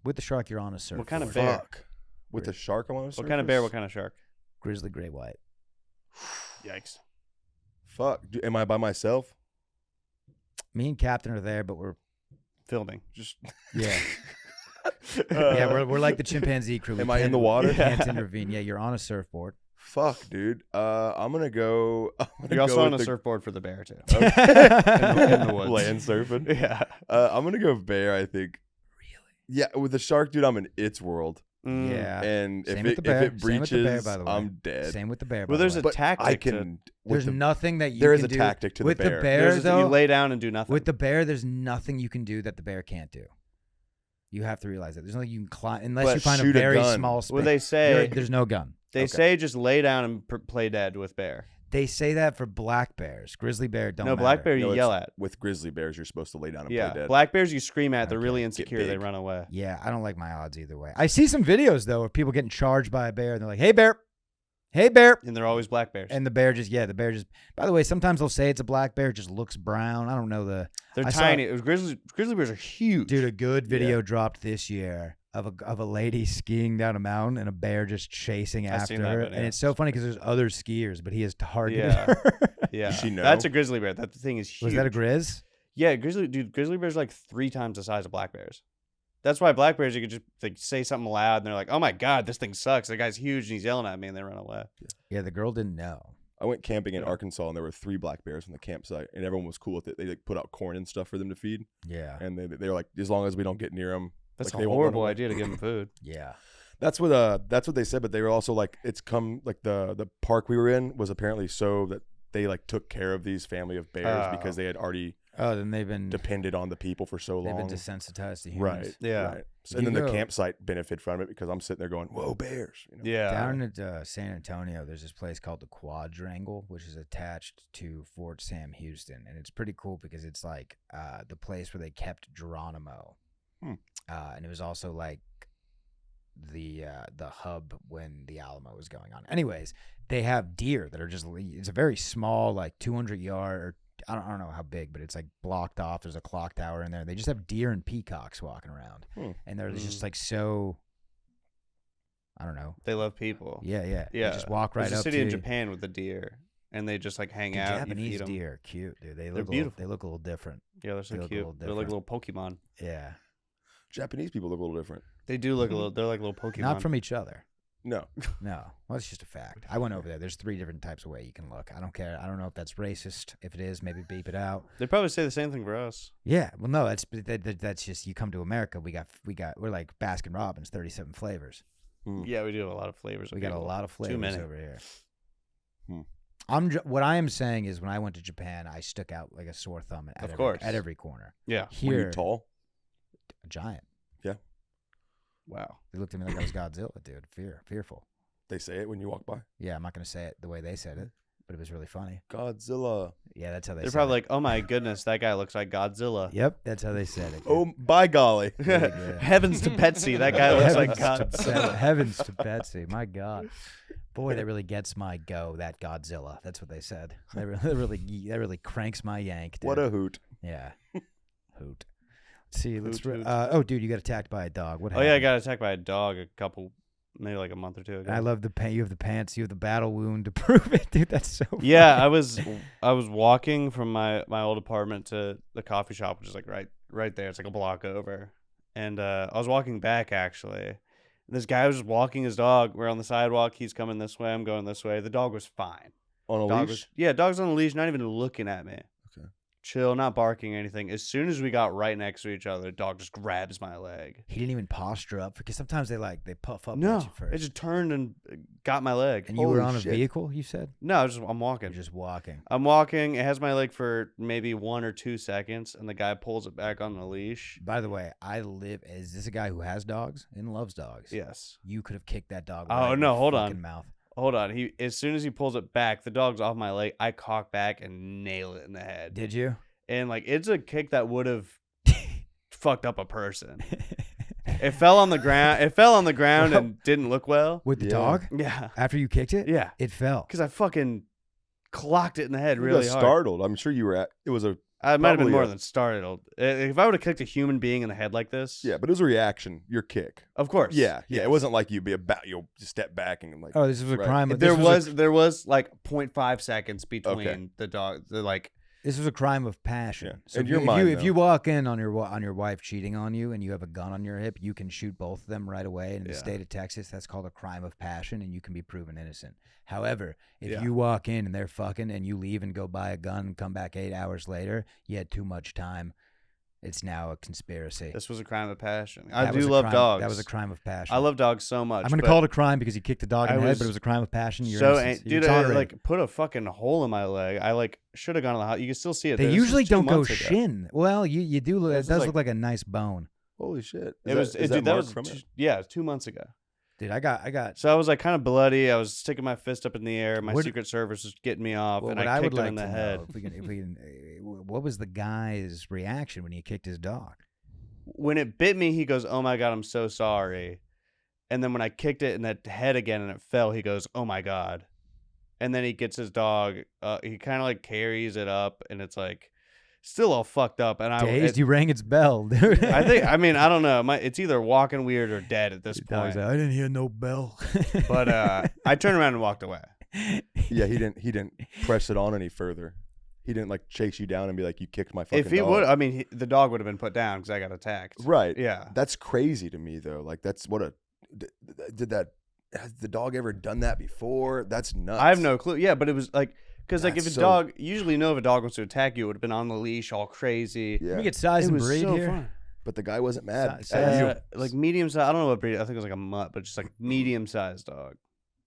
With the shark, you're on a surfboard. What kind of bear? Fuck. With the shark on What kind of bear? What kind of shark? Grizzly gray white. Yikes. Fuck. Am I by myself? Me and Captain are there, but we're Filming. Just yeah. Yeah, we're like the chimpanzee crew. We Am I in can't- the water? We can't intervene. Yeah, you're on a surfboard. Fuck, dude. I'm gonna go. You're also on a the surfboard for the bear too. Okay. in the woods. Land surfing. Yeah. I'm gonna go bear. I think. Really? Yeah, with the shark, dude. I'm in its world, Mm. Yeah. and Same if with it the bear. if it Same with the bear, breaches, by the way. I'm dead. Same with the bear. Well, by there's the a way. But tactic. I can. There's nothing that you there is can a do tactic to the with bear. the bear, you though. lay down and do nothing. With the bear, there's nothing you can do that the bear can't do. You have to realize that. There's nothing you can climb unless But you find a shoot a very gun. small space. Well, they say there's no gun. they Okay. say just lay down and play dead with bear. They say that for black bears. Grizzly bear don't. No, black bear matter. you No, yell it's- at. With grizzly bears, you're supposed to lay down and Yeah, play dead. black bears you scream at. They're Okay. really Get insecure. They big. run away. Yeah, I don't like my odds either way. I see some videos though of people getting charged by a bear and they're like, "Hey bear, hey bear," And they're always black bears. and the bear just the bear just. By the way, sometimes they'll say it's a black bear, it just looks brown. I don't know the They're I saw- tiny. Grizzly bears are huge. dude. A good video dropped this year of a lady skiing down a mountain and a bear just chasing I've after seen that her, video. and it's so funny because there's other skiers, but he has targeted Yeah. her. Yeah, Does she know? that's a grizzly bear. That thing is huge. Was that a grizz? Yeah, grizzly bears are like 3 times the size of black bears. That's why black bears you could just like say something loud and they're like, "Oh my god, this thing sucks." The guy's huge and he's yelling at me, and they run away. Yeah, the girl didn't know. I went camping in Arkansas, and there were 3 black bears on the campsite, and everyone was cool with it. They like put out corn and stuff for them to feed, Yeah, and they were like, as long as we don't get near them. That's like, a they won't run horrible away. idea to give them food. yeah. That's what they said, but they were also like, it's come like the park we were in was apparently so that they like took care of these family of bears because they had already Oh, then they've been depended on the people for so they've long. been desensitized to humans. Right. Yeah. Right. So, You and then go- the campsite benefited from it because I'm sitting there going, "Whoa, bears!" You know? Yeah. Down at San Antonio, there's this place called the Quadrangle, which is attached to Fort Sam Houston, and it's pretty cool because it's like the place where they kept Geronimo, and it was also like the hub when the Alamo was going on. Anyways, they have deer that are just it's a very small like 200-yard or I don't know how big, but it's like blocked off. There's a clock tower in there. They just have deer and peacocks walking around, and they're just like so. I don't know. They love people. Yeah, yeah. Yeah. They just walk right There's a up city to in you. Japan with the deer, and they just like hang The out. Japanese you feed 'em. deer are cute, dude. They They're look beautiful. They look a little different. Yeah, they're so They look a cute. little They're like little Pokemon. Yeah, Japanese people look a little different. They do look a little. They're like little Pokemon. not from each other. No, No, well, it's just a fact. I went over there. There's 3 different types of way you can look. I don't care. I don't know if that's racist. If it is, maybe beep it out. They probably say the same thing for us. Yeah, well, no, that's just you come to America. We're like Baskin Robbins, 37 flavors. Yeah, we do have a lot of flavors. Of We got a people. lot of Too flavors many. over here. Hmm. What I am saying is when I went to Japan, I stuck out like a sore thumb Of course. at every corner. Yeah. were you Here, tall? a giant. Wow. They looked at me like I was Godzilla, dude. Fearful. They say it when you walk by. Yeah, I'm not gonna say it the way they said it, but it was really funny. Godzilla. Yeah, that's how they They're said probably it. like, "Oh my goodness, that guy looks like Godzilla." Yep, that's how they said it. Oh, by golly. Yeah. Heavens to Betsy, that guy looks like Heavens to Godzilla. Heavens to Betsy, my God. Boy, that really gets my go, that Godzilla. That's what they that really cranks my yank, dude. What a hoot. Yeah. Hoot. Let's see, let's Hoot, hoot. oh dude, you got attacked by a dog. What Oh happened? yeah, I got attacked by a dog maybe like a month or two ago. I love the paint. You have the pants. You have the battle wound to prove it, dude. That's so Yeah, funny. I was walking from my old apartment to the coffee shop, which is like right there. It's like a block over. And I was walking back actually. And this guy was just walking his dog. We're on the sidewalk. He's coming this way. I'm going this way. The dog was fine. On a Dog leash? dog's on a leash, not even looking at me. Okay. Chill, not barking or anything. As soon as we got right next to each other, the dog just grabs my leg. He didn't even posture up because sometimes they puff up No, at you first. it just turned and got my leg. And you were Holy on a shit. vehicle, you said? No, I'm walking. You're just walking. I'm walking. It has my leg for maybe 1 or 2 seconds, and the guy pulls it back on the leash. By the way, is this a guy who has dogs and loves dogs? Yes. You could have kicked that dog. Oh, right in no, the hold on. fucking Mouth. Hold on. As soon as he pulls it back, the dog's off my leg. I cock back and nail it in the head. Did you? And like it's a kick that would have fucked up a person. It fell on the ground. It fell on the ground and didn't look well. With the Yeah. dog? Yeah. After you kicked it? Yeah. It fell. Because I fucking clocked it in the head You really got hard. startled. I'm sure you were at. It was a I might have been probably more a- than startled. If I would have kicked a human being in the head like this, yeah, but it was a reaction. Your kick. of course. Yeah. Yes. It wasn't like you'd you'll step back and like. Oh, this was a Right. crime. There this was like 0.5 seconds between the dog. This was a crime of passion. Yeah. So In if your you, mind, if though. you walk in on your wife cheating on you and you have a gun on your hip, you can shoot both of them right away. And in the Yeah. state of Texas, that's called a crime of passion, and you can be proven innocent. However, if Yeah. you walk in and they're fucking and you leave and go buy a gun and come back 8 hours later, you had too much time. It's now a conspiracy. This was a crime of passion. I That do was a love crime- dogs. That was a crime of passion. I love dogs so much. I'm going to but call it a crime because you kicked the dog in I the head, was but it was a crime of passion. You're so innocent. You're dude, I tolerated. put a fucking hole in my leg. I should have gone to the hospital. You can still see it. They This was usually 2 don't go months ago. shin. Well, you do. It This does is look like a nice bone. Holy shit! It was Is dude, that that mark was from two- it? yeah, 2 months ago. Dude, I got. So I was like kind of bloody. I was sticking my fist up in the air. My What- Secret Service was getting me off, Well, and what I I would kicked him like in to the head. know, if we can, what was the guy's reaction when he kicked his dog? When it bit me, he goes, "Oh my god, I'm so sorry." And then when I kicked it in the head again and it fell, he goes, "Oh my god." And then he gets his dog. He kind of like carries it up, and it's like still all fucked up. And Dazed, you rang its bell, dude. I think. I mean, I don't know. It's either walking weird or dead at this The dog's point. like, I didn't hear no bell. But I turned around and walked away. Yeah, he didn't press it on any further. He didn't like chase you down and be like, "You kicked my fucking If he dog." would, I mean, the dog would have been put down because I got attacked. Right. Yeah. That's crazy to me though. Like that's what a did that has the dog ever done that before? That's nuts. I have no clue. Yeah, but it was like because like if That's a so- dog, you usually know if a dog wants to attack you, it would have been on the leash, all crazy. Yeah. Let me get size It and was breed so here. fun. But the guy wasn't mad Si- at you. Like medium size. I don't know what breed. I think it was like a mutt, but just like medium sized dog.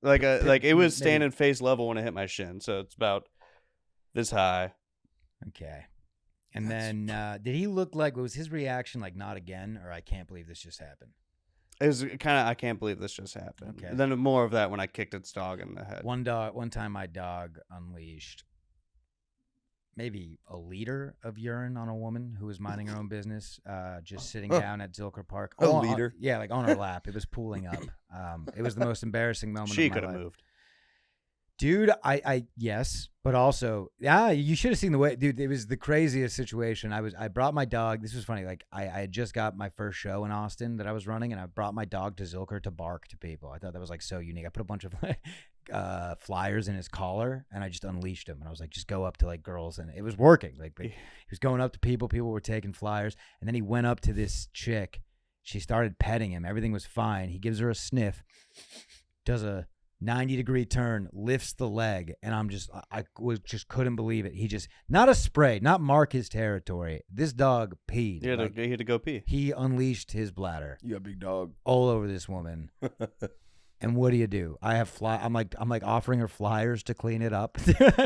Like it was maybe- standing face level when it hit my shin, so it's about this high. Okay. And then did he look like? Was his reaction like not again, or I can't believe this just happened? It was kind of I can't believe this just happened. Okay. And then more of that when I kicked its dog in the head. One time my dog unleashed maybe a liter of urine on a woman who was minding her own business, just sitting down at Zilker Park. A On- liter? yeah, like on her lap. It was pooling up. It was the most embarrassing moment. She of my could have life. moved. Dude, I yes, but also, you should have seen the way, dude. It was the craziest situation. I brought my dog. This was funny. Like I had just got my first show in Austin that I was running, and I brought my dog to Zilker to bark to people. I thought that was like so unique. I put a bunch of flyers in his collar, and I just unleashed him. And I was like, just go up to like girls, and it was working. Like he was going up to people. People were taking flyers, and then he went up to this chick. She started petting him. Everything was fine. He gives her a sniff, does a 90-degree turn, lifts the leg, and I couldn't believe it. He just, not a spray, not mark his territory. This dog peed. He had, Like, he had to go pee. he unleashed his bladder You got a big dog. all over this woman. And what do? I have I'm like offering her flyers to clean it up.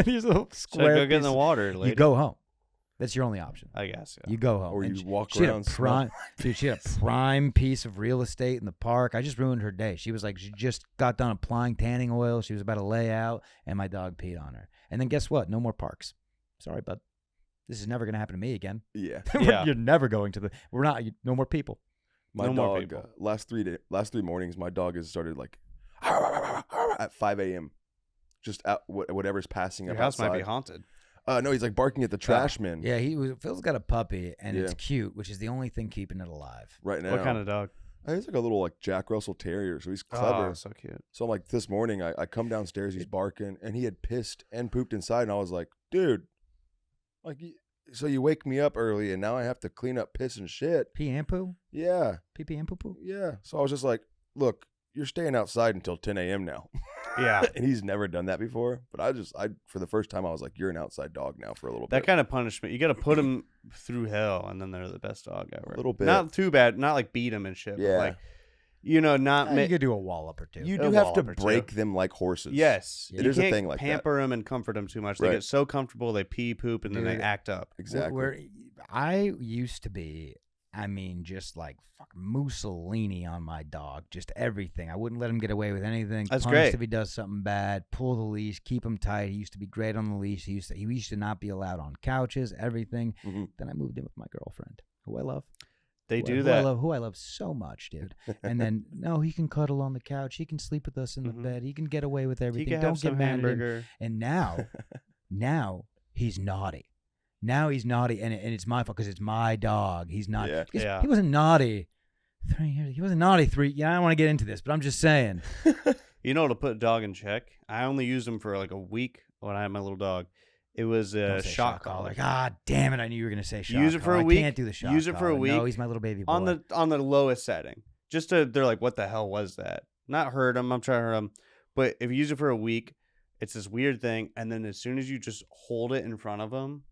These little So square go get in the pieces. water, lady. You go home. That's your only option. I guess. Yeah. You go home. Or And you she- walk she had a around prime, dude. She had a prime piece of real estate in the park. I just ruined her day. She was like, she just got done applying tanning oil. She was about to lay out, and my dog peed on her. And then guess what? No more parks. Sorry, bud. This is never gonna happen to me again. Yeah. Yeah. You're never going to the. We're not. No more people. My No more dog, people. last three mornings, my dog has started like at 5 a.m. Just at whatever's passing Your up house outside. might be haunted. No, he's like barking at the trash man Yeah, Phil's got a puppy, and it's Yeah. cute, which is the only thing keeping it alive. right now. What kind of dog? He's like a little like Jack Russell Terrier, so he's clever. Oh, so cute. So I'm like, this morning I come downstairs, he's barking, and he had pissed and pooped inside, and I was like, dude, like, so you wake me up early, and now I have to clean up piss and shit. Pee and poo? Yeah, Pee pee and poo poo? yeah. So I was just like, look, you're staying outside until 10 a.m. now. Yeah. And he's never done that before. But I for the first time, I was like, you're an outside dog now for a little That bit. kind of punishment, you got to put them through hell, and then they're the best dog ever. A little bit. Not too bad. Not like beat them and shit. Yeah. But like, you know, not. You could do a wallop or two. You a do have to wallop or two. break them like horses. Yes. It You is a can't thing like that. pamper them and comfort them too much. They Right. get so comfortable, they pee, poop, and then they Dude. act up. Exactly. I used to be, I mean, just like fucking Mussolini on my dog. Just everything. I wouldn't let him get away with anything. That's Punished great. if he does something bad. Pull the leash. Keep him tight. He used to be great on the leash. He used to not be allowed on couches. Everything. Mhm. Then I moved in with my girlfriend, who I love. They do who that. I love so much, dude. And then no, he can cuddle on the couch. He can sleep with us in the bed. He can get away with He everything. can Don't have get some mad at him. hamburger. And now he's naughty. Now he's naughty, and it's my fault because it's my dog. He's not. Yeah. because Yeah. He wasn't naughty 3 years. He wasn't naughty 3. Yeah, I don't want to get into this, but I'm just saying. You know, to put a dog in check, I only used him for like a week when I had my little dog. It was a Don't say shock collar. God damn it! I knew you were gonna say shock Use it for collar. a week, I can't do the shock use it for a collar. No, week he's my little baby boy. on the lowest setting. Just to, they're like, what the hell was that? Not hurt him. I'm trying to hurt him. But if you use it for a week, it's this weird thing. And then as soon as you just hold it in front of them,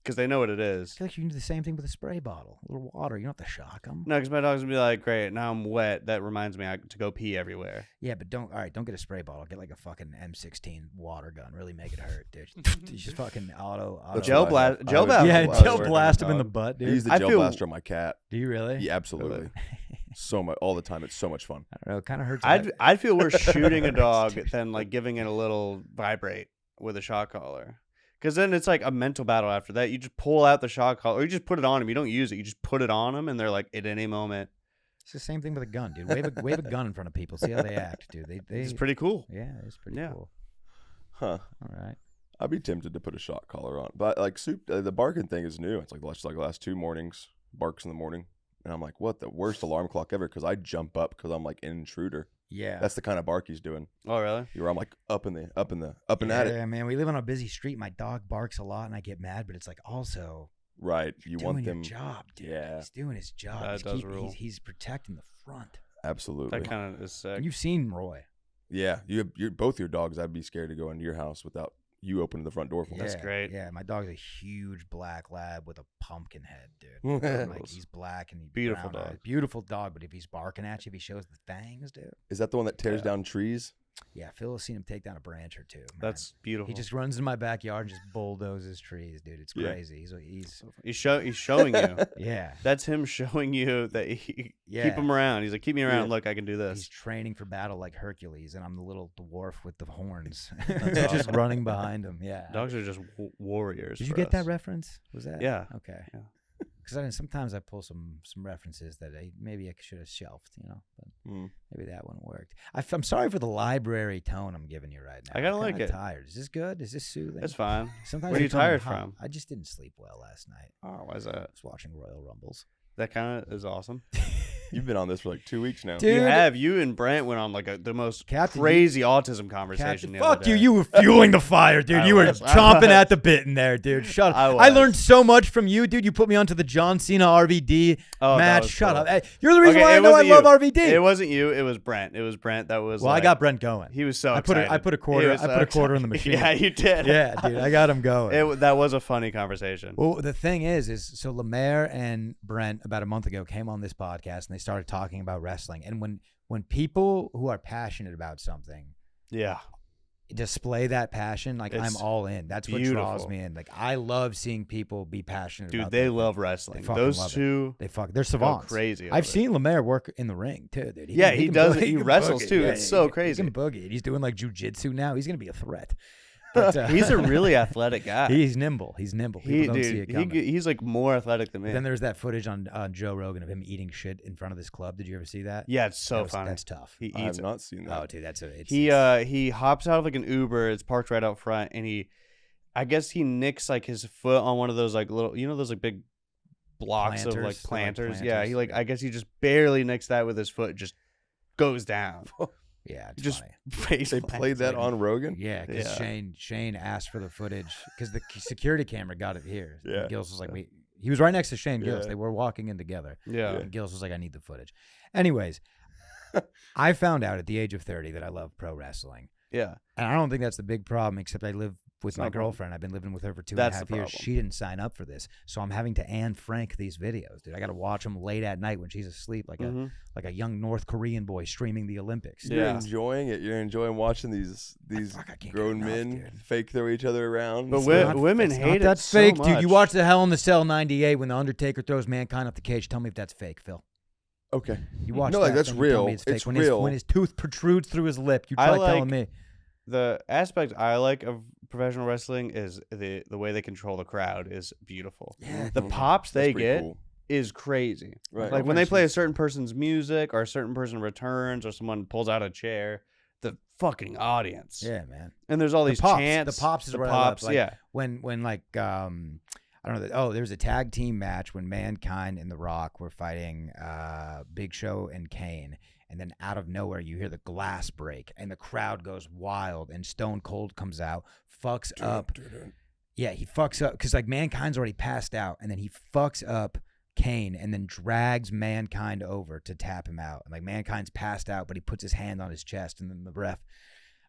because they know what it I is. feel like you can do the same thing with a spray bottle, a little water. You don't have to shock them. No, because my dog's gonna be like, great, now I'm wet. That reminds me to go pee everywhere. Yeah, but don't get a spray bottle. Get like a fucking M16 water gun. Really make it hurt, dude. You just fucking auto. That's Gel what I blast- have. gel I would- blast- Yeah, I would gel wear it blast on him in my the dog. butt, I dude. use the I gel feel- blaster on my cat. Do you really? Yeah, absolutely. So much all the time. It's so much fun. I don't know. It kind of hurts. I'd feel worse shooting a dog than like giving it a little vibrate with a shock collar. Because then it's like a mental battle after that. You just pull out the shock collar, or you just put it on them. You don't use it. You just put it on them, and they're like, at any moment. It's the same thing with a gun, dude. Wave a gun in front of people. See how they act, dude. It's pretty cool. Yeah, it's pretty Yeah. cool. Huh. All right. I'd be tempted to put a shock collar on, but like the barking thing is new. It's like the last 2 mornings, barks in the morning, and I'm like, what the worst alarm clock ever? Because I jump up because I'm like an intruder. Yeah. That's the kind of bark he's doing. Oh, really? Where I'm like up and yeah, at it. man. We live on a busy street. My dog barks a lot, and I get mad. But it's like also Right. You doing want your them. job, dude. Yeah. He's doing his job. That he's, does rule. he's protecting the front. Absolutely. That kind of is sick. And you've seen Roy. Yeah. You're both your dogs. I'd be scared to go into your house without you opening the front door for me. That's Yeah, great. Yeah, my dog's a huge black lab with a pumpkin head, dude. Like he's black and Beautiful brown dog. eyes. Beautiful dog, but if he's barking at you, if he shows the fangs, dude. Is that the one that tears down trees? Yeah, Phil has seen him take down a branch or two. Man. That's beautiful. He just runs into my backyard and just bulldozes trees, dude. It's Yeah. crazy. He's He's showing you. yeah. That's him showing you that he Yeah. keep him around. He's like, keep me around. Yeah. Look, I can do He's this. training for battle like Hercules, and I'm the little dwarf with the horns, That's just awesome. running behind him. Yeah. Dogs are just warriors. Did you for get that us. reference? Was that? Yeah. Okay. Yeah. Because sometimes I pull some references that maybe I should have shelved, but Mm. maybe that one worked. I'm sorry for the library tone I'm giving you right now. I kinda I'm like kinda it. Tired. Is this good? Is this soothing? That's fine. Sometimes Where are I you come in tired hot. from? I just didn't sleep well last night. Oh, why is that? I was watching Royal Rumbles. That kind of is awesome. You've been on this for like 2 weeks now. Dude. You have. You and Brent went on like the most Captain, crazy autism conversation. Captain, the fuck other you! day. You were fueling the fire, dude. I You were was. chomping at the bit in there, dude. Shut up. I I was. learned so much from you, dude. You put me onto the John Cena RVD Oh, that match. was Shut cool. up. Hey, you're the reason Okay, why I it know I wasn't love you. RVD. It wasn't you. It was Brent. It was Brent. That was. Well, like, I got Brent going. He was so I put excited. a quarter. He was I put a quarter in the excited. machine. Yeah, you did. Yeah, dude. I got him going. That was a funny conversation. Well, the thing is so Lemaire and Brent about a month ago came on this podcast and they started talking about wrestling. And when people who are passionate about something Yeah. display that passion, like It's I'm all in. That's what beautiful. draws me in. Like I love seeing people be passionate. Dude, about they their love thing. wrestling. fucking Those love it. two. They're savants. crazy I've of it. seen Lemaire work in the ring too, dude. Yeah, he can does boogie- it. He can wrestles, boogie. too. Yeah, It's so he crazy. can boogie. And he's doing like jujitsu now. He's gonna be a threat. But, He's a really athletic guy. He's nimble. He's nimble. People don't see it coming. He's like more athletic than me. Then there's that footage on Joe Rogan of him eating shit in front of this club. Did you ever see that? yeah, it's so That funny. that's tough. He I have eats it. not seen that. Oh, dude, that's a. It's, He hops out of like an Uber. It's parked right out front, and I guess he nicks like his foot on one of those like little, those like big blocks of like planters. Yeah, he I guess he just barely nicks that with his foot, just goes down. yeah, it's just funny. face They plant. played that on Rogan? Yeah, because Yeah. Shane asked for the footage because the security camera got it here. Yeah. And Gills was like, wait, he was right next to Shane Gills. Yeah. They were walking in together. Yeah. And Gills was like, I need the footage. Anyways, I found out at the age of 30 that I love pro wrestling. Yeah. And I don't think that's the big problem, except I live with It's my not a problem. girlfriend. I've been living with her for 2.5 That's the years. problem. She didn't sign up for this. So I'm having to Anne Frank these videos, dude. I got to watch them late at night when she's asleep, like Mhm. a young North Korean boy streaming the Olympics. You're Yeah. enjoying it. You're enjoying watching these Fuck, I can't get grown enough, men dude. fake throw each other around. But It's wi- not- women It's hate not it that's so fake, dude. much. You watch the Hell in the Cell '98 when the Undertaker throws Mankind off the cage. Tell me if that's fake, Phil. okay. You watch No, that, like, that's then you tell real. me it's fake. It's when real. when his tooth protrudes through his lip, you I try like- telling me. The aspect I like of professional wrestling is the way they control the crowd is beautiful. Yeah, The Mhm. pops That's they pretty get cool. is crazy. Right. Like when they play a certain person's music or a certain person returns or someone pulls out a chair, the fucking audience. Yeah, man. And there's all these chants. The pops is the what I love. pops, Like, yeah. When like I don't know. There was a tag team match when Mankind and The Rock were fighting Big Show and Kane, and then out of nowhere you hear the glass break and the crowd goes wild, and Stone Cold comes out, fucks up. Yeah, he fucks up because like Mankind's already passed out, and then he fucks up Kane and then drags Mankind over to tap him out. And like Mankind's passed out, but he puts his hand on his chest, and then the ref.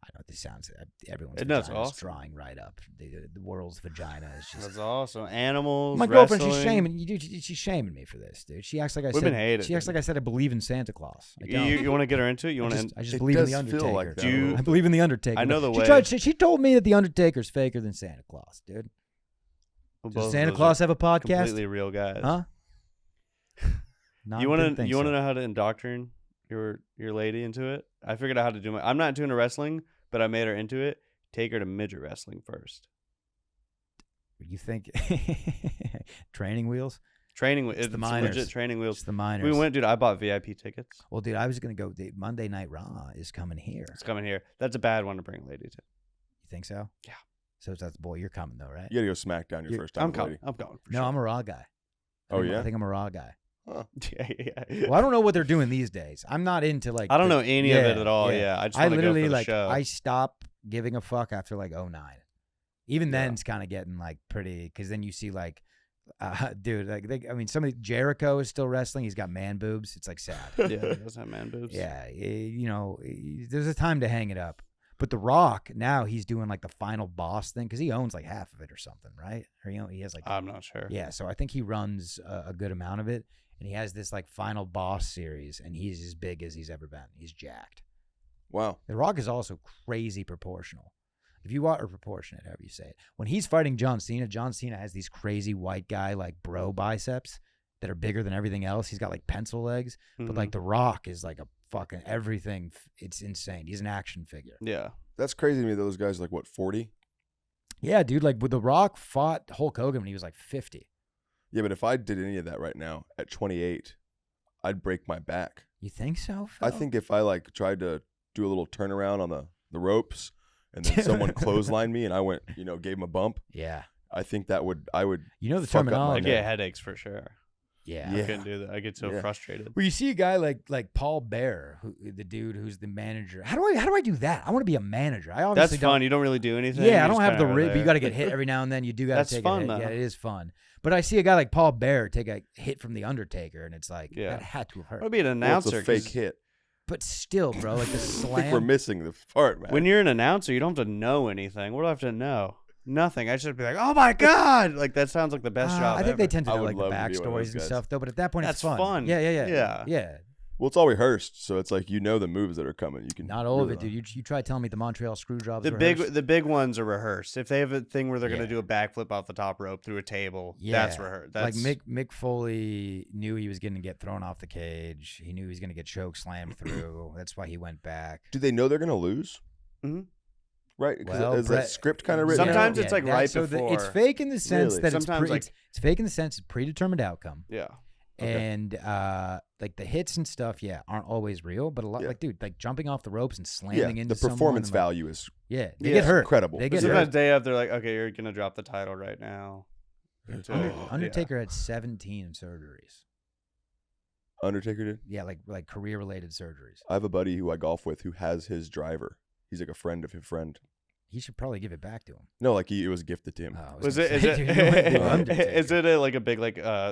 I know this sounds. Everyone's That's vagina is awesome. drying right up. The world's vagina is just. That's awesome. Animals. My girlfriend, she's wrestling. shaming you, dude. She's shaming me for this, dude. She acts like I Women said. hate it, She acts dude. like I said I believe in Santa Claus. I don't. You want to get her into it? You want to? I just It believe in does the feel Undertaker. like that Do you- I believe in the Undertaker. I know but the way- She told me that the Undertaker's faker than Santa Claus, dude. Does Santa Claus have a podcast? Completely real guys. Huh? You want to know how to indoctrinate your lady into it? I figured out how to do I'm not into wrestling, but I made her into it. Take her to midget wrestling first. You think training wheels? It's the minors. legit training wheels. It's the minors. We went, dude. I bought VIP tickets. Well, dude, I was gonna go. Monday Night Raw is coming here. It's coming here. That's a bad one to bring a lady to. You think so? Yeah. So that's boy, you're coming though, right? You gotta go SmackDown your You're- first time. I'm with going. lady. I'm going. For No, sure. I'm a Raw guy. Oh, yeah? I think I'm a Raw guy. yeah. Well, I don't know what they're doing these days. I'm not into like. I don't know any of it at all. Yeah, I just I want to go literally for the like show. I stopped giving a fuck after like 09. Even Yeah. then, it's kind of getting like pretty because then you see like, dude, like somebody Jericho is still wrestling. He's got man boobs. It's like sad. yeah, it does have man boobs. Yeah, there's a time to hang it up. But The Rock now he's doing like the final boss thing because he owns like half of it or something, right? Or he has like I'm not sure. yeah. So I think he runs a good amount of it, and he has this like final boss series, and he's as big as he's ever been. He's jacked. Wow. The Rock is also crazy proportional. If you want or proportionate, however you say it. When he's fighting John Cena has these crazy white guy like bro biceps that are bigger than everything else. He's got like pencil legs, but like The Rock is like a fucking everything. It's insane. He's an action figure. Yeah. That's crazy to me. Those guys like what 40? Yeah, dude. Like with The Rock fought Hulk Hogan when he was like 50. Yeah, but if I did any of that right now at 28, I'd break my back. You think so? I Phil? think if I like tried to do a little turnaround on the ropes and then someone clotheslined me and I went, gave him a bump, Yeah. I think I would You know the fuck up my I terminology. neck. get headaches for sure. Yeah. I Yeah. couldn't do that. I get so Yeah. frustrated. Well, you see a guy like Paul Bear, the dude who's the manager. How do I do that? I want to be a manager. I obviously That's don't. fun. You don't really do anything. Yeah, I You don't just have the kinda are rib. You there. got to get hit every now and then. You do got to That's take fun, a hit. though. Yeah, it is fun. But I see a guy like Paul Bear take a hit from the Undertaker, and it's like Yeah. that had to have I hurt. want to be an Well, announcer. it's a fake 'cause hit. But still, bro, like the I think we're slam. missing the part, man. When you're an announcer, you don't have to know anything. What do I have to know? Nothing. I should be like, oh my god, like that sounds like the best job. I think they ever. tend to I know would like the love to be one of backstories those and guys. stuff, though. But at that point, it's That's fun. Yeah. Yeah. well, it's all rehearsed, so it's like the moves that are coming. You can Not all of really it, dude. You try telling me the Montreal Screwjobs. The big ones are rehearsed. If they have a thing where they're Yeah. gonna do a backflip off the top rope through a table, Yeah, that's rehearsed. That's like Mick Foley knew he was going to get thrown off the cage. He knew he was going to get choke slammed through. That's why he went back. Do they know they're gonna lose? Mhm. Right? 'Cause Well, is Brett- that script kind of written? Sometimes out? it's like that- right so it's before. fake in the sense Really? that Sometimes, like- it's fake in the sense it's predetermined outcome. yeah. Okay. And like the hits and stuff, aren't always real, but a lot Yeah. like dude, like jumping off the ropes and Yeah, slamming into the performance someone, like- value is Yeah, they Yeah, get it's hurt. incredible. They But get Sometimes hurt. day of, they're like, okay, you're gonna drop the title right now. Undertaker had 17 surgeries. Undertaker did. Yeah, like career related surgeries. I have a buddy who I golf with who has his driver. He's like a friend of his friend. He should probably give it back to him. No, like it was gifted to him. Oh, I Was gonna it? Is say, it? dude, you went to Undertaker. Is it like a big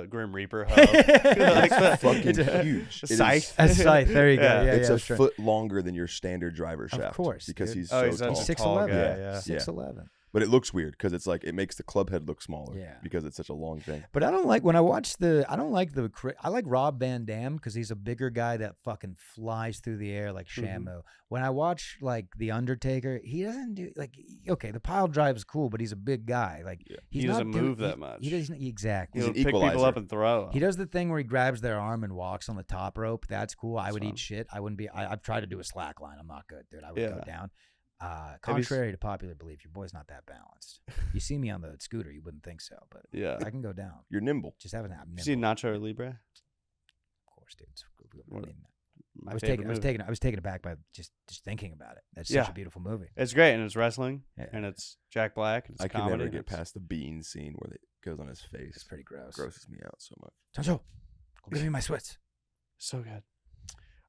Grim Reaper? Hoe? It's fucking It's a- huge. It is- Scythe. A scythe. There you go. Yeah. Yeah, it's a a foot longer than your standard driver shaft. course, because dude. he's Oh, so he's tall. such a 6'11". tall guy, Yeah. 6'11". But it looks weird because it's like it makes the club head look smaller. Yeah. Because it's such a long thing. But I don't like when I watch I like Rob Van Dam because he's a bigger guy that fucking flies through the air like Shamu. When I watch like The Undertaker, he doesn't do like okay, the pile drive is cool, but he's a big guy. Like he's He doesn't not move that much. He doesn't exactly. He's He'll an pick people equalizer. up and throw 'em. He does the thing where he grabs their arm and walks on the top rope. That's cool. I would fun. eat shit. I wouldn't be. I've tried to do a slack line. I'm not good, dude. I would go Yeah. down. Contrary to popular belief, your boy's not that balanced. You see me on the scooter, you wouldn't think so, but Yeah. I can go down. You're nimble. Just haven't had You see Nacho Libre? Of course, dude. I What- mean, My I was favorite taken movie. aback by just thinking about it. That's Yeah. such a beautiful movie. It's great, and it's wrestling, Yeah. and it's Jack Black, and it's I can comedy. never and get it's- past the bean scene where it goes on his face. It's pretty gross. Grosses me out so much. Sancho, go give me my sweats. So good.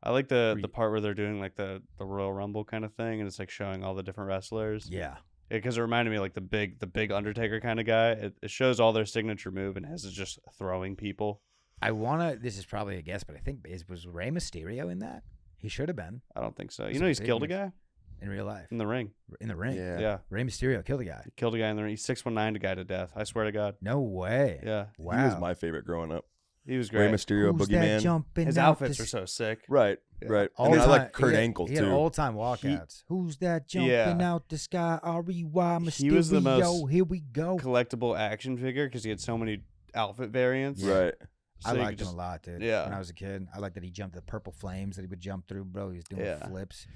I like the Re- part where they're doing like the Royal Rumble kind of thing, and it's like showing all the different wrestlers. Yeah. Because it reminded me of, like the big Undertaker kind of guy. It shows all their signature move and has is just throwing people. I wanna. This is probably a guess, but I think was Rey Mysterio in that? He should have been I don't think so. He's You know a he's big killed a miss. guy in real life, in the ring. in the ring. Yeah. Yeah, Rey Mysterio killed a guy. he killed a guy in the ring. He's 619 a guy to death. I swear to God. No way. Yeah, Wow. He was my favorite growing up. he was Rey great. Mysterio, Who's that Boogeyman. jumping His out outfits the are so sick. Right, Yeah. right. All And then I time- like Kurt he had- Angle He had too. old time walkouts. Who's that jumping Yeah. out the sky? R-E-Y Mysterio. He was the most Here we go. Collectible action figure because he had so many outfit variants. Right. So I you liked could him a lot, dude. Yeah. When I was a kid, I liked that he jumped the purple flames that he would jump through, bro. He was doing Yeah. flips.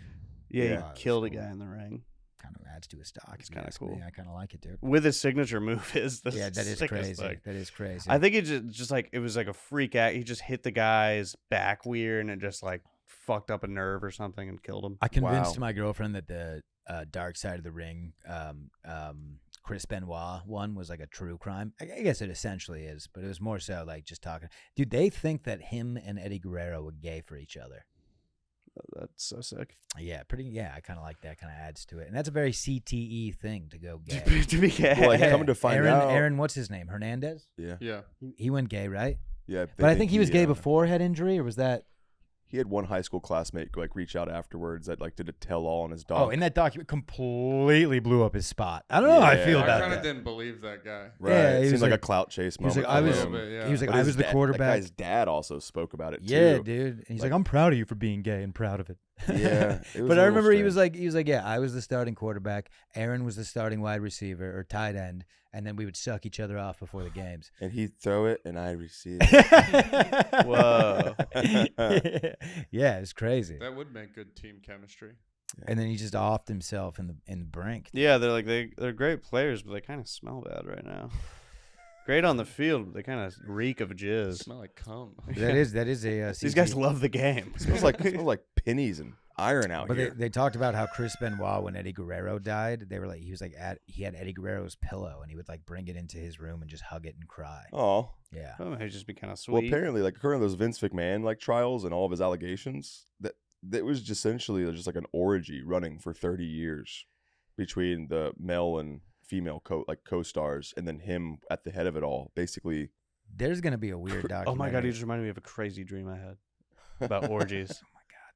Yeah, Yeah. he It was killed a cool. guy in the ring Kind of adds to his stock. It's if you kinda ask me. cool. I kind of like it, dude. with his signature move. Is the Yeah, that is sickest crazy. thing. That is crazy. I think it just like it was like a freak act. He just hit the guy's back weird and it just like fucked up a nerve or something and killed him. I convinced Wow. my girlfriend that the Dark Side of the Ring, Chris Benoit one was like a true crime. I guess it essentially is, but it was more so like just talking. Dude, they think that him and Eddie Guerrero were gay for each other. That's so sick. Yeah, pretty. Yeah, I kind of like that. Kind of adds to it, and that's a very CTE thing to go gay. to be gay. Well, like, coming to find Aaron, out- Aaron, what's his name? Hernandez. Yeah. Yeah. He went gay, right? Yeah. But I think he was gay before head injury, or was that? He had one high school classmate like reach out afterwards that like did a tell all on his dog. Oh, in that document, completely blew up his spot. I don't know how I Yeah. feel I about kind of that. didn't believe that guy. right. yeah, it he seems was like, like- a clout chase He was moment. like, I for was. him. bit, yeah. He was like, But I his was the dad- quarterback. That guy's dad also spoke about it too. Yeah, dude. And he's like, Like- I'm proud of you for being gay and proud of it. Yeah, it was But a I little remember he was strange. like, yeah, I was the starting quarterback. Aaron was the starting wide receiver or tight end, and then we would suck each other off before the games. And he'd throw it, and I receive it. Whoa. Yeah, it's crazy. That would make good team chemistry. And then he just offed himself in the brink. Yeah, they're like they're great players, but they kind of smell bad right now. Great on the field, but they kind of reek of jizz. Smell like cum. That is a These guys love the game. smells like pennies and iron out But here. they talked about how Chris Benoit, when Eddie Guerrero died, they were like, he had Eddie Guerrero's pillow, and he would like bring it into his room and just hug it and cry. Oh, Yeah. Oh, it'd just be kind of sweet. well, apparently, like according to those Vince McMahon like trials and all of his allegations, that was just essentially just like an orgy running for 30 years between the male and female co-stars, and then him at the head of it all. Basically, There's gonna be a weird documentary. Oh my god, you just reminded me of a crazy dream I had about orgies.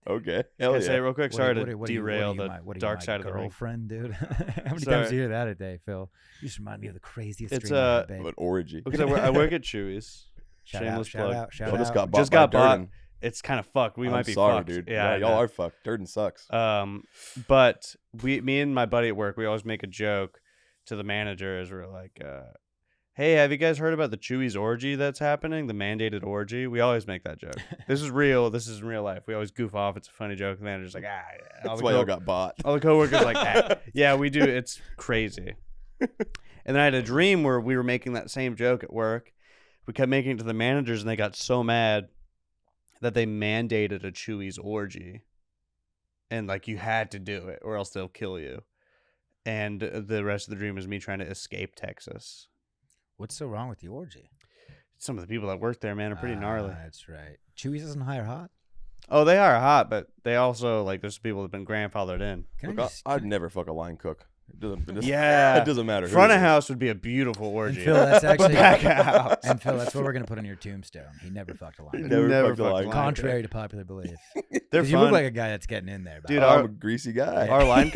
okay, Can I hell say it yeah. real quick? What- Sorry what- to what are you- what are derail you, the what are you, dark my side of the ring. girlfriend, dude. How many Sorry. times do you hear that a day, Phil? You just remind me of the craziest It's, dream I had, An babe. orgy. Because I work at Chewy's. Shout Shameless out, shout plug. out, shout Y'all out. just got bought Just by got bought. Durden. It's kind of fucked. We I'm might be sorry, fucked. dude. Yeah, I y'all know. are fucked. Durden sucks. But me and my buddy at work, we always make a joke to the manager as we're like, hey, have you guys heard about the Chewy's orgy that's happening? The mandated orgy? We always make that joke. This is real. This is in real life. We always goof off. It's a funny joke. The manager's like, yeah. That's why y'all got bought. All the coworkers like, yeah, we do. It's crazy. And then I had a dream where we were making that same joke at work. We kept making it to the managers, and they got so mad that they mandated a Chewy's orgy. And, like, you had to do it, or else they'll kill you. And the rest of the dream is me trying to escape Texas. What's so wrong with the orgy? Some of the people that work there, man, are pretty gnarly. That's right. Chewy's doesn't hire hot. Oh, they are hot, but they also, like, there's people that have been grandfathered in. Can Look, I just, I'd never fuck a line cook. It doesn't. Yeah. It doesn't matter. who Front it of is. house would be a beautiful and orgy. Phil, that's But actually back of house. And Phil, that's what we're gonna put on your tombstone. He never fucked a line. Never fucked a fucked line a cook. Contrary to popular belief. They're 'Cause you look fun. like a guy that's getting in there, Dude, Oh, our- I'm a greasy guy. Our line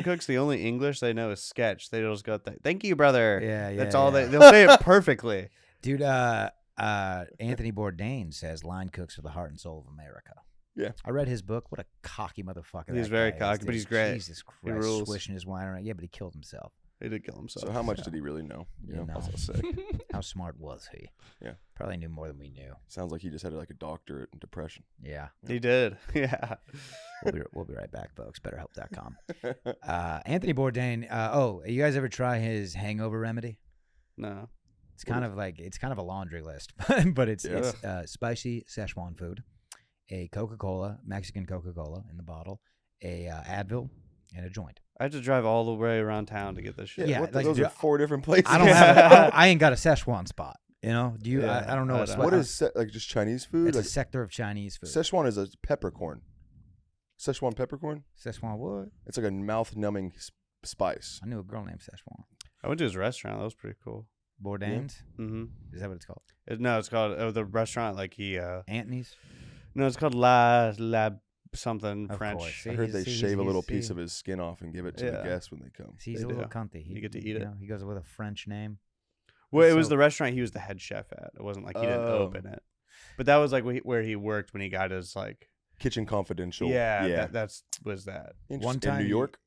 cooks, the only English they know is sketch. They just go, "Thank you, brother." Yeah, yeah. That's all yeah. they'll say it perfectly. Dude, Anthony Bourdain says line cooks are the heart and soul of America. Yeah. I read his book. What a cocky motherfucker. He's that very guy is, cocky, but dude. he's great. Jesus He Christ, rules. swishing his wine around. Yeah, but he killed himself. He did kill himself. So how much did he really know? You know. That's sick. How smart was he? Yeah. Probably knew more than we knew. Sounds like he just had like a doctorate in depression. Yeah. He did. Yeah. We'll be right back, folks. BetterHelp.com. Anthony Bourdain. You guys ever try his hangover remedy? No. It's kind of a laundry list, but it's spicy Szechuan food, a Coca-Cola, Mexican Coca-Cola in the bottle, a Advil, and a joint. I had to drive all the way around town to get this shit. Yeah, What those are 4 different places. I don't have. I ain't got a Szechuan spot. You know? Do you? Yeah, I don't know. I What is like just Chinese food? It's Like a sector of Chinese food. Szechuan is a peppercorn. Szechuan peppercorn? Szechuan what? It's like a mouth-numbing spice. I knew a girl named Szechuan. I went to his restaurant. That was pretty cool. Bourdain's? Mm-hmm. Is that what it's called? No, it's called the restaurant. Like he. Anthony's? No, it's called La something Of French. course. I See, heard they shave a little see. piece of his skin off and give it to the Yeah. guests when they come. He's They a little do. cunty. You get to eat it. He goes with a French name. Well, it was So- the restaurant he was the head chef at. It wasn't like he didn't Oh. open it, but that was like where he worked when he got his like. Kitchen Confidential. Yeah, That's was that. One In time New he- York.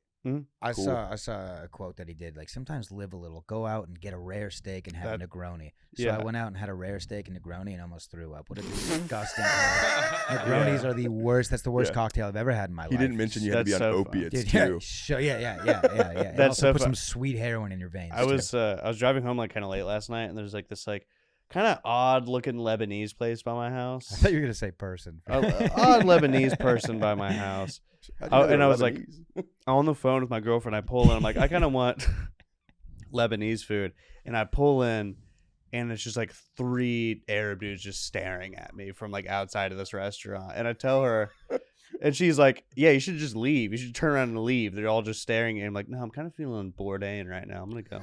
I Cool. saw a quote that he did, like, sometimes live a little, go out and get a rare steak and have a That- Negroni. So yeah. I went out and had a rare steak and Negroni and almost threw up. What a disgusting Negronis are the worst. That's the worst Yeah. cocktail I've ever had in my life. He didn't mention you had to be That's on so fun. opiates Dude, yeah, too. yeah. And That's also so put fun. some sweet heroin in your veins. I was driving home like kind of late last night, and there's like this like kind of odd looking Lebanese place by my I house. thought you were gonna say person. Odd Lebanese person by my house. How'd you know and they I were was like, Lebanese? on the phone with my girlfriend, I pull in. I'm like, I kind of want Lebanese food, and I pull in, and it's just like 3 Arab dudes just staring at me from like outside of this restaurant. And I tell her, and she's like, "Yeah, you should just leave. You should turn around and leave. They're all just staring at me." I'm like, "No, I'm kind of feeling Bourdain right now. I'm gonna go."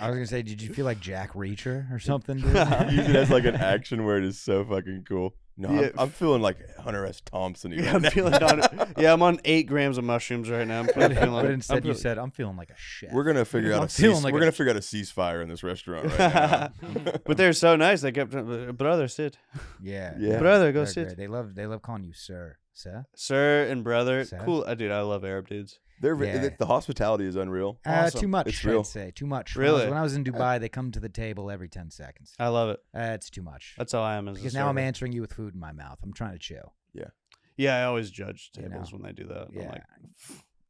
I was gonna say, did you feel like Jack Reacher or something? Dude? Use it as like an action word is so fucking cool. No, Yeah. I'm feeling like Hunter S. Thompson. Yeah, I'm feeling I'm on 8 grams of mushrooms right now. I'm but, feeling but I'm instead you feeling- said, I'm feeling like a chef. We're gonna figure out I'm a feeling like we're a- gonna figure out a ceasefire in this restaurant right now. But they're so nice. They kept, brother, sit, Yeah. Yeah. brother, go They're sit, great. They love calling you sir. Sir? sir and brother. Sir? Cool, dude. I love Arab dudes. Yeah. The hospitality is unreal. Awesome. Too much, It's real. I'd say. Too much. Really? When I was in Dubai, they come to the table every 10 seconds. I love it. It's too much. That's how I am as Because a now I'm server. answering you with food in my mouth. I'm trying to chill. Yeah, I always judge You tables know. when they do that. Yeah. I'm like,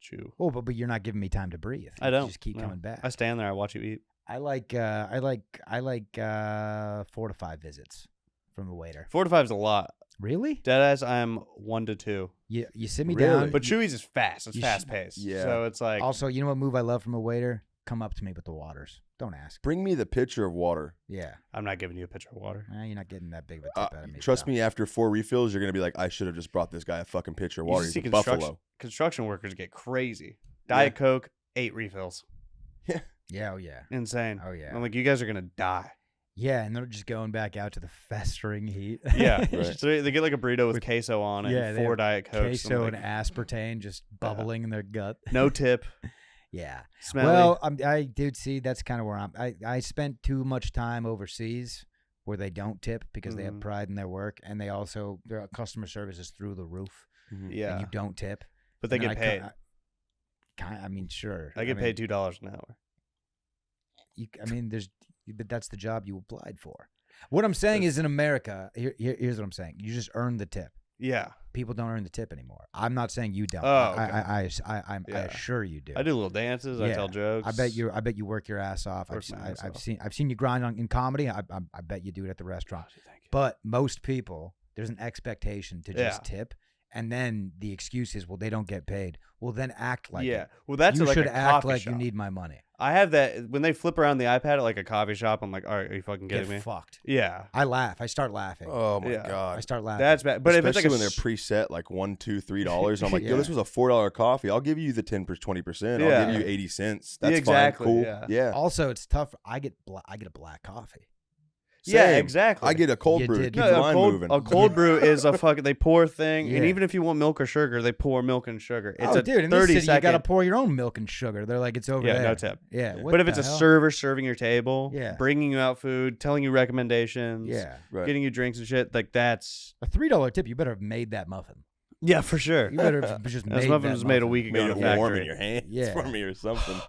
chew. Oh, but you're not giving me time to breathe. I You don't. just keep no. coming back. I stand there. I watch you eat. I like 4 to 5 visits from a waiter. 4 to 5 is a lot. Really? Deadass, I'm 1 to 2. You sit me Really? down. But Chewy's is fast. It's You fast paced. Yeah. So it's like Also, you know what move I love from a waiter? Come up to me with the waters. Don't ask. Bring me the pitcher of water. Yeah. I'm not giving you a pitcher of water. You're not getting that big of a tip out of me. Trust pal. me, after 4 refills, you're gonna be like, I should have just brought this guy a fucking pitcher of You water. just He's see a buffalo. construction workers get crazy. Diet Coke, 8 refills. Yeah, oh yeah. Insane. Oh yeah. I'm like, you guys are gonna die. Yeah, and they're just going back out to the festering heat. Yeah. Right. So they get like a burrito with queso on it. Yeah, and they 4 have Diet Cokes. Queso and and aspartame just bubbling in their gut. no tip. Yeah. Smelly. Well, I dude, see, that's kind of where I spent too much time overseas where they don't tip because they have Mhm. pride in their work, and they also their customer service is through the roof, Mhm. yeah. and you don't tip. But they And then get I paid. I mean, sure. I get mean, paid $2 an hour. but that's the job you applied for. What I'm saying is, in America, here's what I'm saying: you just earn the tip. Yeah. People don't earn the tip anymore. I'm not saying you don't. Oh, okay. I Yeah. assure you do. I do little dances. I Yeah. tell jokes. I bet you work your ass off. Work my ass I've off. seen you grind in comedy. I bet you do it at the restaurant. Thank you. But most people, there's an expectation to just Yeah. tip, and then the excuse is, well, they don't get paid. Well, then act like yeah. it. Well, that's You like should a act coffee like shop. you need my money. I have that when they flip around the iPad at like a coffee shop. I'm like, all right, are you fucking Get kidding me? fucked. Yeah. I laugh. I start laughing. Oh my Yeah. I god. start laughing. That's bad. But if it's Especially like a when they're preset like $1, $2, $3, I'm like, Yeah. yo, this was a $4 coffee. I'll give you the 10%, 20%. Yeah. I'll give you 80 cents. That's exactly, fine. Cool. yeah. Yeah. Also, it's tough. I get a black coffee. yeah, Same. exactly. I get a cold You brew. did. Keep No, the a line cold, moving. a cold brew is a fucking. They pour a thing, and Yeah. even if you want milk or sugar, they pour milk and sugar. It's Oh, a dude, in this 30 city, you got to second. pour your own milk and sugar. They're like, it's over Yeah, there. no tip. Yeah. what But if the it's a hell? server serving your table, Yeah. bringing you out food, telling you recommendations, Yeah. Right. getting you drinks and shit, like that's A $3 tip, you better have made that muffin. Yeah, for sure. You better have just This made muffin that was made a muffin. week ago Made in it a warm in factory. your hands Yeah. for me or something.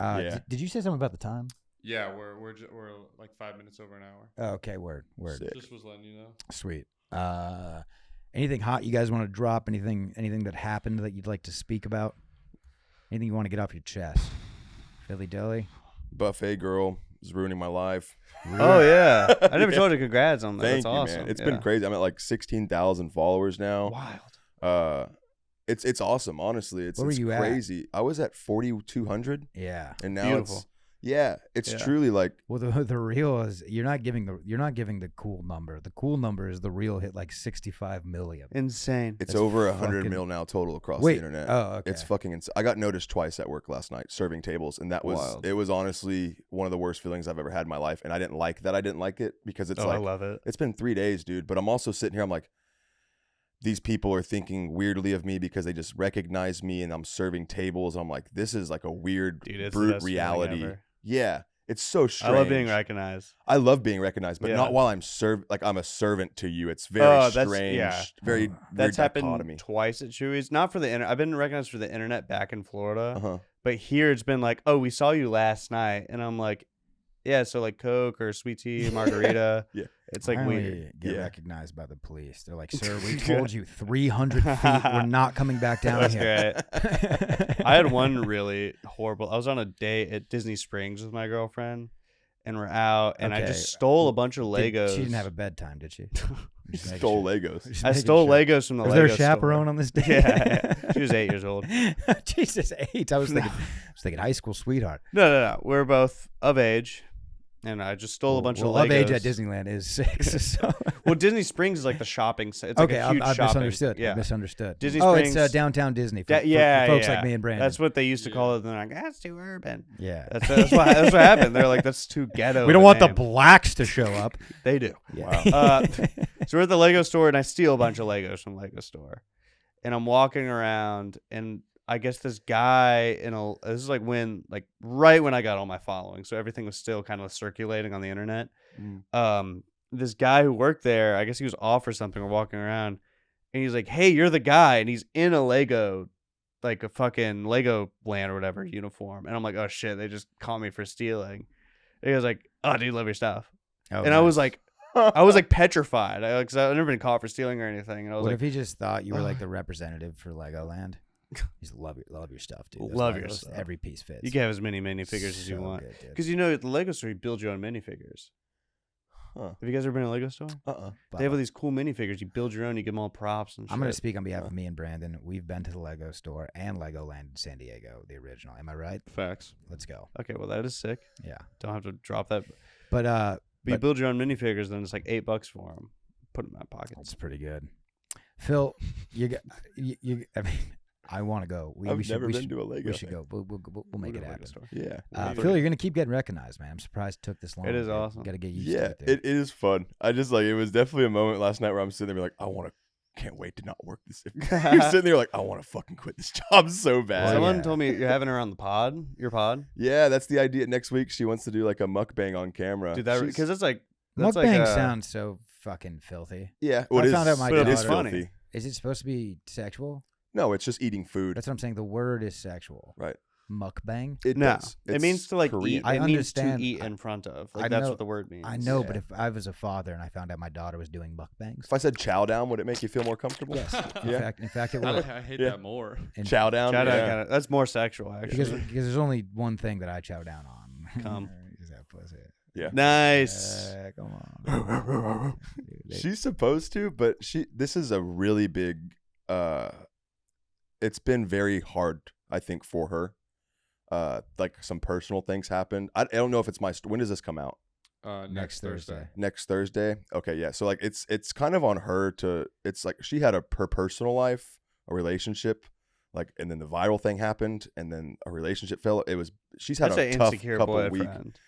Yeah. Did you say something about the time? Yeah, we're like 5 minutes over an hour. Oh, okay, word. Sick. Just was letting you know. Sweet. Anything hot you guys want to drop? Anything that happened that you'd like to speak about? Anything you want to get off your chest? Philly Dilly? Buffet girl is ruining my life. Oh yeah, I never Yeah. told you congrats on that. Thank That's you, awesome. man. It's Yeah. been crazy. I'm at like 16,000 followers now. wild. It's awesome. Honestly, it's Where were you at? crazy. I was at 4,200, Yeah. and now Beautiful. it's Yeah. truly like Well, the real is you're not giving the cool number. The cool number is the real hit like 65 million. Insane. it's That's over 100 fucking- mil now total across Wait. the internet. Oh, okay. It's fucking insane. I got noticed twice at work last night serving tables, and that was Wild. it was honestly one of the worst feelings I've ever had in my life. And I didn't like that. I didn't like it because it's I like love it. it's been 3 days, dude. But I'm also sitting here. I'm like, these people are thinking weirdly of me because they just recognize me, and I'm serving tables. I'm like, this is like a weird, Dude, it's the brute best feeling reality. ever. Yeah, it's so strange. I love being recognized. I love being recognized, but Yeah. not while I'm I'm a servant to you. It's very Oh, that's- strange. yeah. Very That's weird happened dichotomy. twice at Chewy's. Not for the internet. I've been recognized for the internet back in Florida, Uh-huh. but here it's been like, oh, we saw you last night, and I'm like, yeah, so like Coke or sweet tea, margarita. Yeah. It's like Finally weird. get Yeah. recognized by the police. They're like, sir, we told you 300 feet. We're not coming back down That's here. great. I had one really horrible. I was on a date at Disney Springs with my girlfriend, and we're out, and I Okay. just stole a bunch of Legos. She didn't have a bedtime, did she? Just making Stole sure. Legos. Just I making stole sure. Legos from the Was Lego there a chaperone store. on this day? Yeah, she was 8 years old. Jesus, 8. I was thinking high school sweetheart. No. We're both of age, and I just stole a bunch of Legos. Of age at Disneyland is 6. So. Well, Disney Springs is like the shopping center. It's like Okay, a huge I shopping. misunderstood. Yeah. I misunderstood. Disney oh, it's Springs- downtown Disney for, Yeah, for folks yeah. like me and Brandon. That's what they used to call it. And they're like, that's too urban. yeah. That's what happened. They're like, that's too ghetto. We don't of a want the name. blacks to show up. They do. Yeah. So we're at the Lego store, and I steal a bunch of Legos from Lego store, and I'm walking around, and I guess this guy this is like right when I got all my following, so everything was still kind of circulating on the internet. This guy who worked there, I guess he was off or something. We're walking around, and he's like, "Hey, you're the guy," and he's in a Lego, like a fucking Lego land or whatever uniform, and I'm like, "Oh shit!" They just caught me for stealing. And he was like, "Oh, dude, love your stuff," Oh, and I was nice. like, I was like petrified, because I've never been caught for stealing or anything, and I was What like, if he just thought you were like the representative for Legoland? He's love your stuff, dude. Those Love your Legos, stuff. Every piece fits. "You can have as many minifigures as you So want," good, dude. because at the Lego store, you build your own minifigures. Huh. Have you guys ever been to a Lego store? They have all these cool minifigures. You build your own. You give them all props and shit. I'm going to speak on behalf of me and Brandon. We've been to the Lego store and Legoland in San Diego, the original. Am I right? Facts. Let's go. Okay, well that is sick. Yeah. Don't have to drop that. But But you But- build your own minifigures, then it's like $8 for them. Put them in my pocket. it's pretty good. Phil, I mean, I want to go. I've never been to a Lego We should thing. go. We'll make Go it to a Lego happen. store. Yeah. Phil, you're going to keep getting recognized, man. I'm surprised it took this long. It is awesome. Got to get used Yeah, to it, dude. it is fun. I just it was definitely a moment last night where I'm sitting there like, can't wait to not work this. You're sitting there like, I want to fucking quit this job so bad. Well, Someone yeah. told me you're having her on the pod. Your pod, Yeah, that's the idea. Next week she wants to do like a mukbang on camera. dude. That She's- because it's like that's Mukbang like sounds so fucking filthy. yeah, I it found is- out my it is daughter- filthy. Is it supposed to be sexual? No, it's just eating food. That's what I'm saying. The word is sexual. Right. Mukbang. It no. does. It It's means to like Korean. eat. I It means understand. to eat in front of. Like I that's know- what the word means. I know, but Yeah. if I was a father and I found out my daughter was doing mukbangs, If I said chow down, would it make you feel more comfortable? yes. Yeah. In fact, it I, would. I hate Yeah. that more. And Chow down. Shout out, yeah. kinda, that's more sexual actually. because there's only one thing that I chow down on. Cum. Is that pussy? Yeah. Nice. Come on. Dude, She's supposed to, but this is a really big it's been very hard, I think, for her. Like some personal things happened. I don't know if it's when does this come out? Next Thursday. Next Thursday. Okay, yeah. So like it's kind of on her to. It's like she had her personal life, a relationship, like, and then the viral thing happened, and then a relationship fell. She's had That's a an tough insecure couple weeks. boyfriend.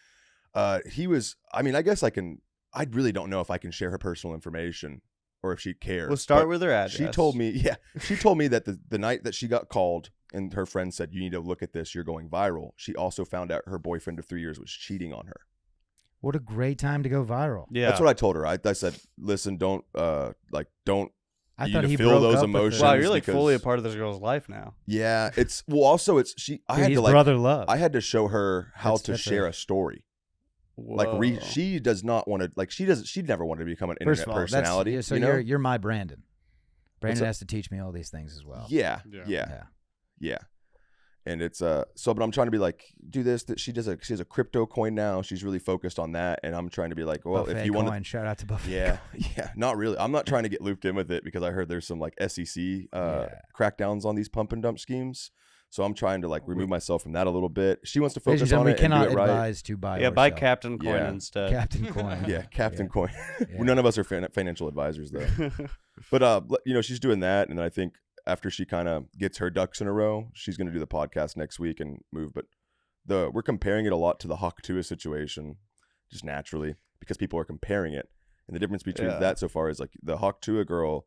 He was. I mean, I guess I can. I really don't know if I can share her personal information or if she cares. We'll start but with her address. She told me, she told me that the night that she got called and her friend said, "You need to look at this. You're going viral." She also found out her boyfriend of 3 years was cheating on her. What a great time to go viral. Yeah, That's what I told her. I said, "Listen, don't I you thought to he feel broke those up with emotions. her. Wow, you're like fully a because- part of this girl's life now. Yeah, it's well. Also, it's I Dude, had he's to like brother love. I had to show her how That's- to that's share a story. Like Whoa. she does not want to like she'd never wanted to become an First internet of all, personality. that's, so you know? you're my Brandon. Brandon up? has to teach me all these things as well. Yeah, Yeah. yeah, yeah. And it's but I'm trying to be like, do this. That she has a crypto coin now. She's really focused on that, and I'm trying to be like, well, Buffet if you want to, coin. Shout out to Buffet. yeah, coin. yeah, not really. I'm not trying to get looped in with it because I heard there's some like SEC crackdowns on these pump and dump schemes. So I'm trying to like remove myself from that a little bit. She wants to Ladies focus and on gentlemen, it we and do cannot it right. advise to buy. Yeah, or buy sell. Captain Coin Yeah. instead. Captain Coin. Yeah, Captain Coin. Yeah. None of us are financial advisors though. But she's doing that, and then I think after she kind of gets her ducks in a row, she's going to do the podcast next week and move. But we're comparing it a lot to the Hawk Tua situation, just naturally because people are comparing it, and the difference between that so far is like the Hawk Tua girl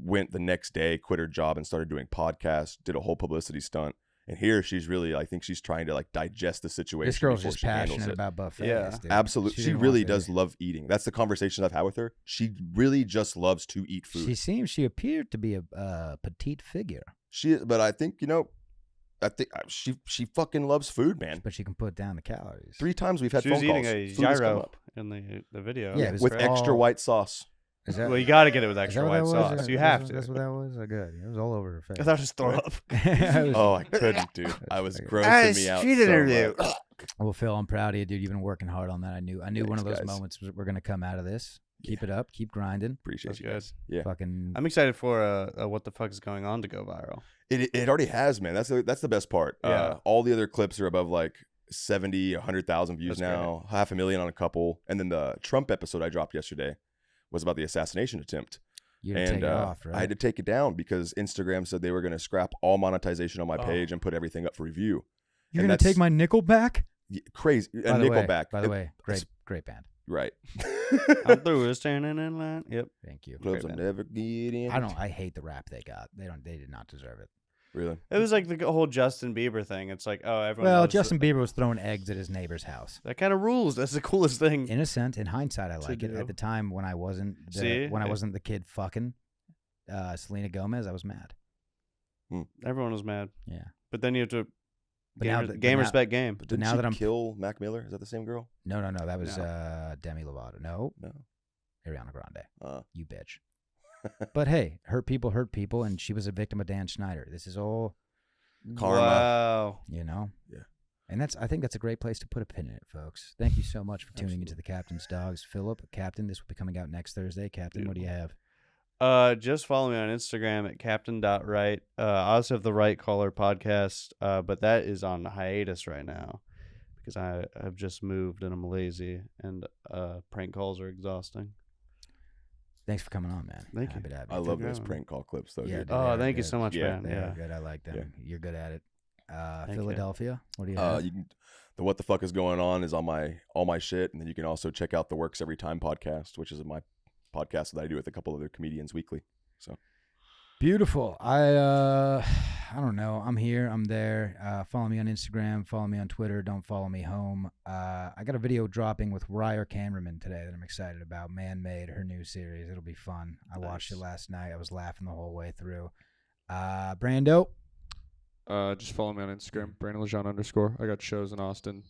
went the next day, quit her job, and started doing podcasts, did a whole publicity stunt. And here she's really, I think she's trying to like digest the situation. This girl's before just she handles passionate it. about buffets. Yeah. dude. Absolutely. She didn't really want to- does love eating. That's the conversations I've had with her. She really just loves to eat food. She appeared to be a petite figure, But I think, she fucking loves food, man. but she can put down the calories. 3 times we've had She phone was calls. eating a Food has come gyro up. in the video. Yeah, it was with all- extra white sauce. Is that, Well, you got to get it with is that extra what white that was? sauce. You That's- have to. That's what that was. Oh, good. It was all over her face. I thought it was throw up. It was- Oh, I couldn't, dude. I was Okay. grossing me out so much. Well, Phil, I'm proud of you, dude. You've been working hard on that. I knew one Thanks, of those guys. moments were going to come out of this. Keep it up. Keep grinding. Appreciate That's you guys. Yeah. Fucking. I'm excited for what the fuck is going on to go viral. It already has, man. That's the best part. Yeah. All the other clips are above like 70, 100,000 views That's now, 500,000 on a couple. And then the Trump episode I dropped yesterday was about the assassination attempt. You had to take it off, right? I had to take it down because Instagram said they were going to scrap all monetization on my Oh. page and put everything up for review. You're and going to take my nickel back? Crazy. By And the way, Nickelback. By the way, great band. Right. I'm through with standing in line. Yep. Thank you. Clubs will band. never get in. I hate the rap they got. They did not deserve it. Really? It was like the whole Justin Bieber thing. It's like, oh, everyone. Well, loves Justin Bieber was throwing eggs at his neighbor's house. That kind of rules. That's the coolest thing. Innocent. In hindsight, I like it. do. At the time when I wasn't See? when I wasn't the kid fucking Selena Gomez, I was mad. Everyone was mad. Yeah. But then you have to But game, now res- that- game but now- respect game. But But didn't now she that I'm- kill Mac Miller? Is that the same girl? No, that was No. Demi Lovato. No, No. Ariana Grande. Uh, You bitch. But hey, hurt people, and she was a victim of Dan Schneider. This is all, Karma. Wow. you know. Yeah. And I think that's a great place to put a pin in it, folks. Thank you so much for tuning into Absolutely. the Captain's Dogs. Philip, Captain, this will be coming out next Thursday. Captain, what do you have? Just follow me on Instagram at captain.right. I also have the Right Caller podcast, but that is on hiatus right now because I have just moved and I'm lazy and prank calls are exhausting. Thanks for coming on, man. Thank you. Happy to have you. I love those having me. prank call clips, though. Yeah, dude. dude, Oh, they're thank you good. so much, Yeah, man. They're Yeah. good. I like them. Yeah. You're good at it. you. Philadelphia, what do you have? You can, the What the Fuck is Going On is on all my shit, and then you can also check out the Works Every Time podcast, which is my podcast that I do with a couple other comedians weekly. So Beautiful. I don't know. I'm here. I'm there. Follow me on Instagram. Follow me on Twitter. Don't follow me home. I got a video dropping with Ryer Cameraman today that I'm excited about. Man Made, her new series. It'll be fun. I watched it last night. I was laughing the whole way through. Brando. Just follow me on Instagram, _BrandonLejeune_. I got shows in Austin,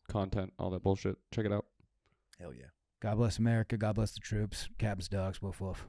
content, all that bullshit. Check it out. hell yeah. God bless America. God bless the troops. Captain's Dogs. Woof woof.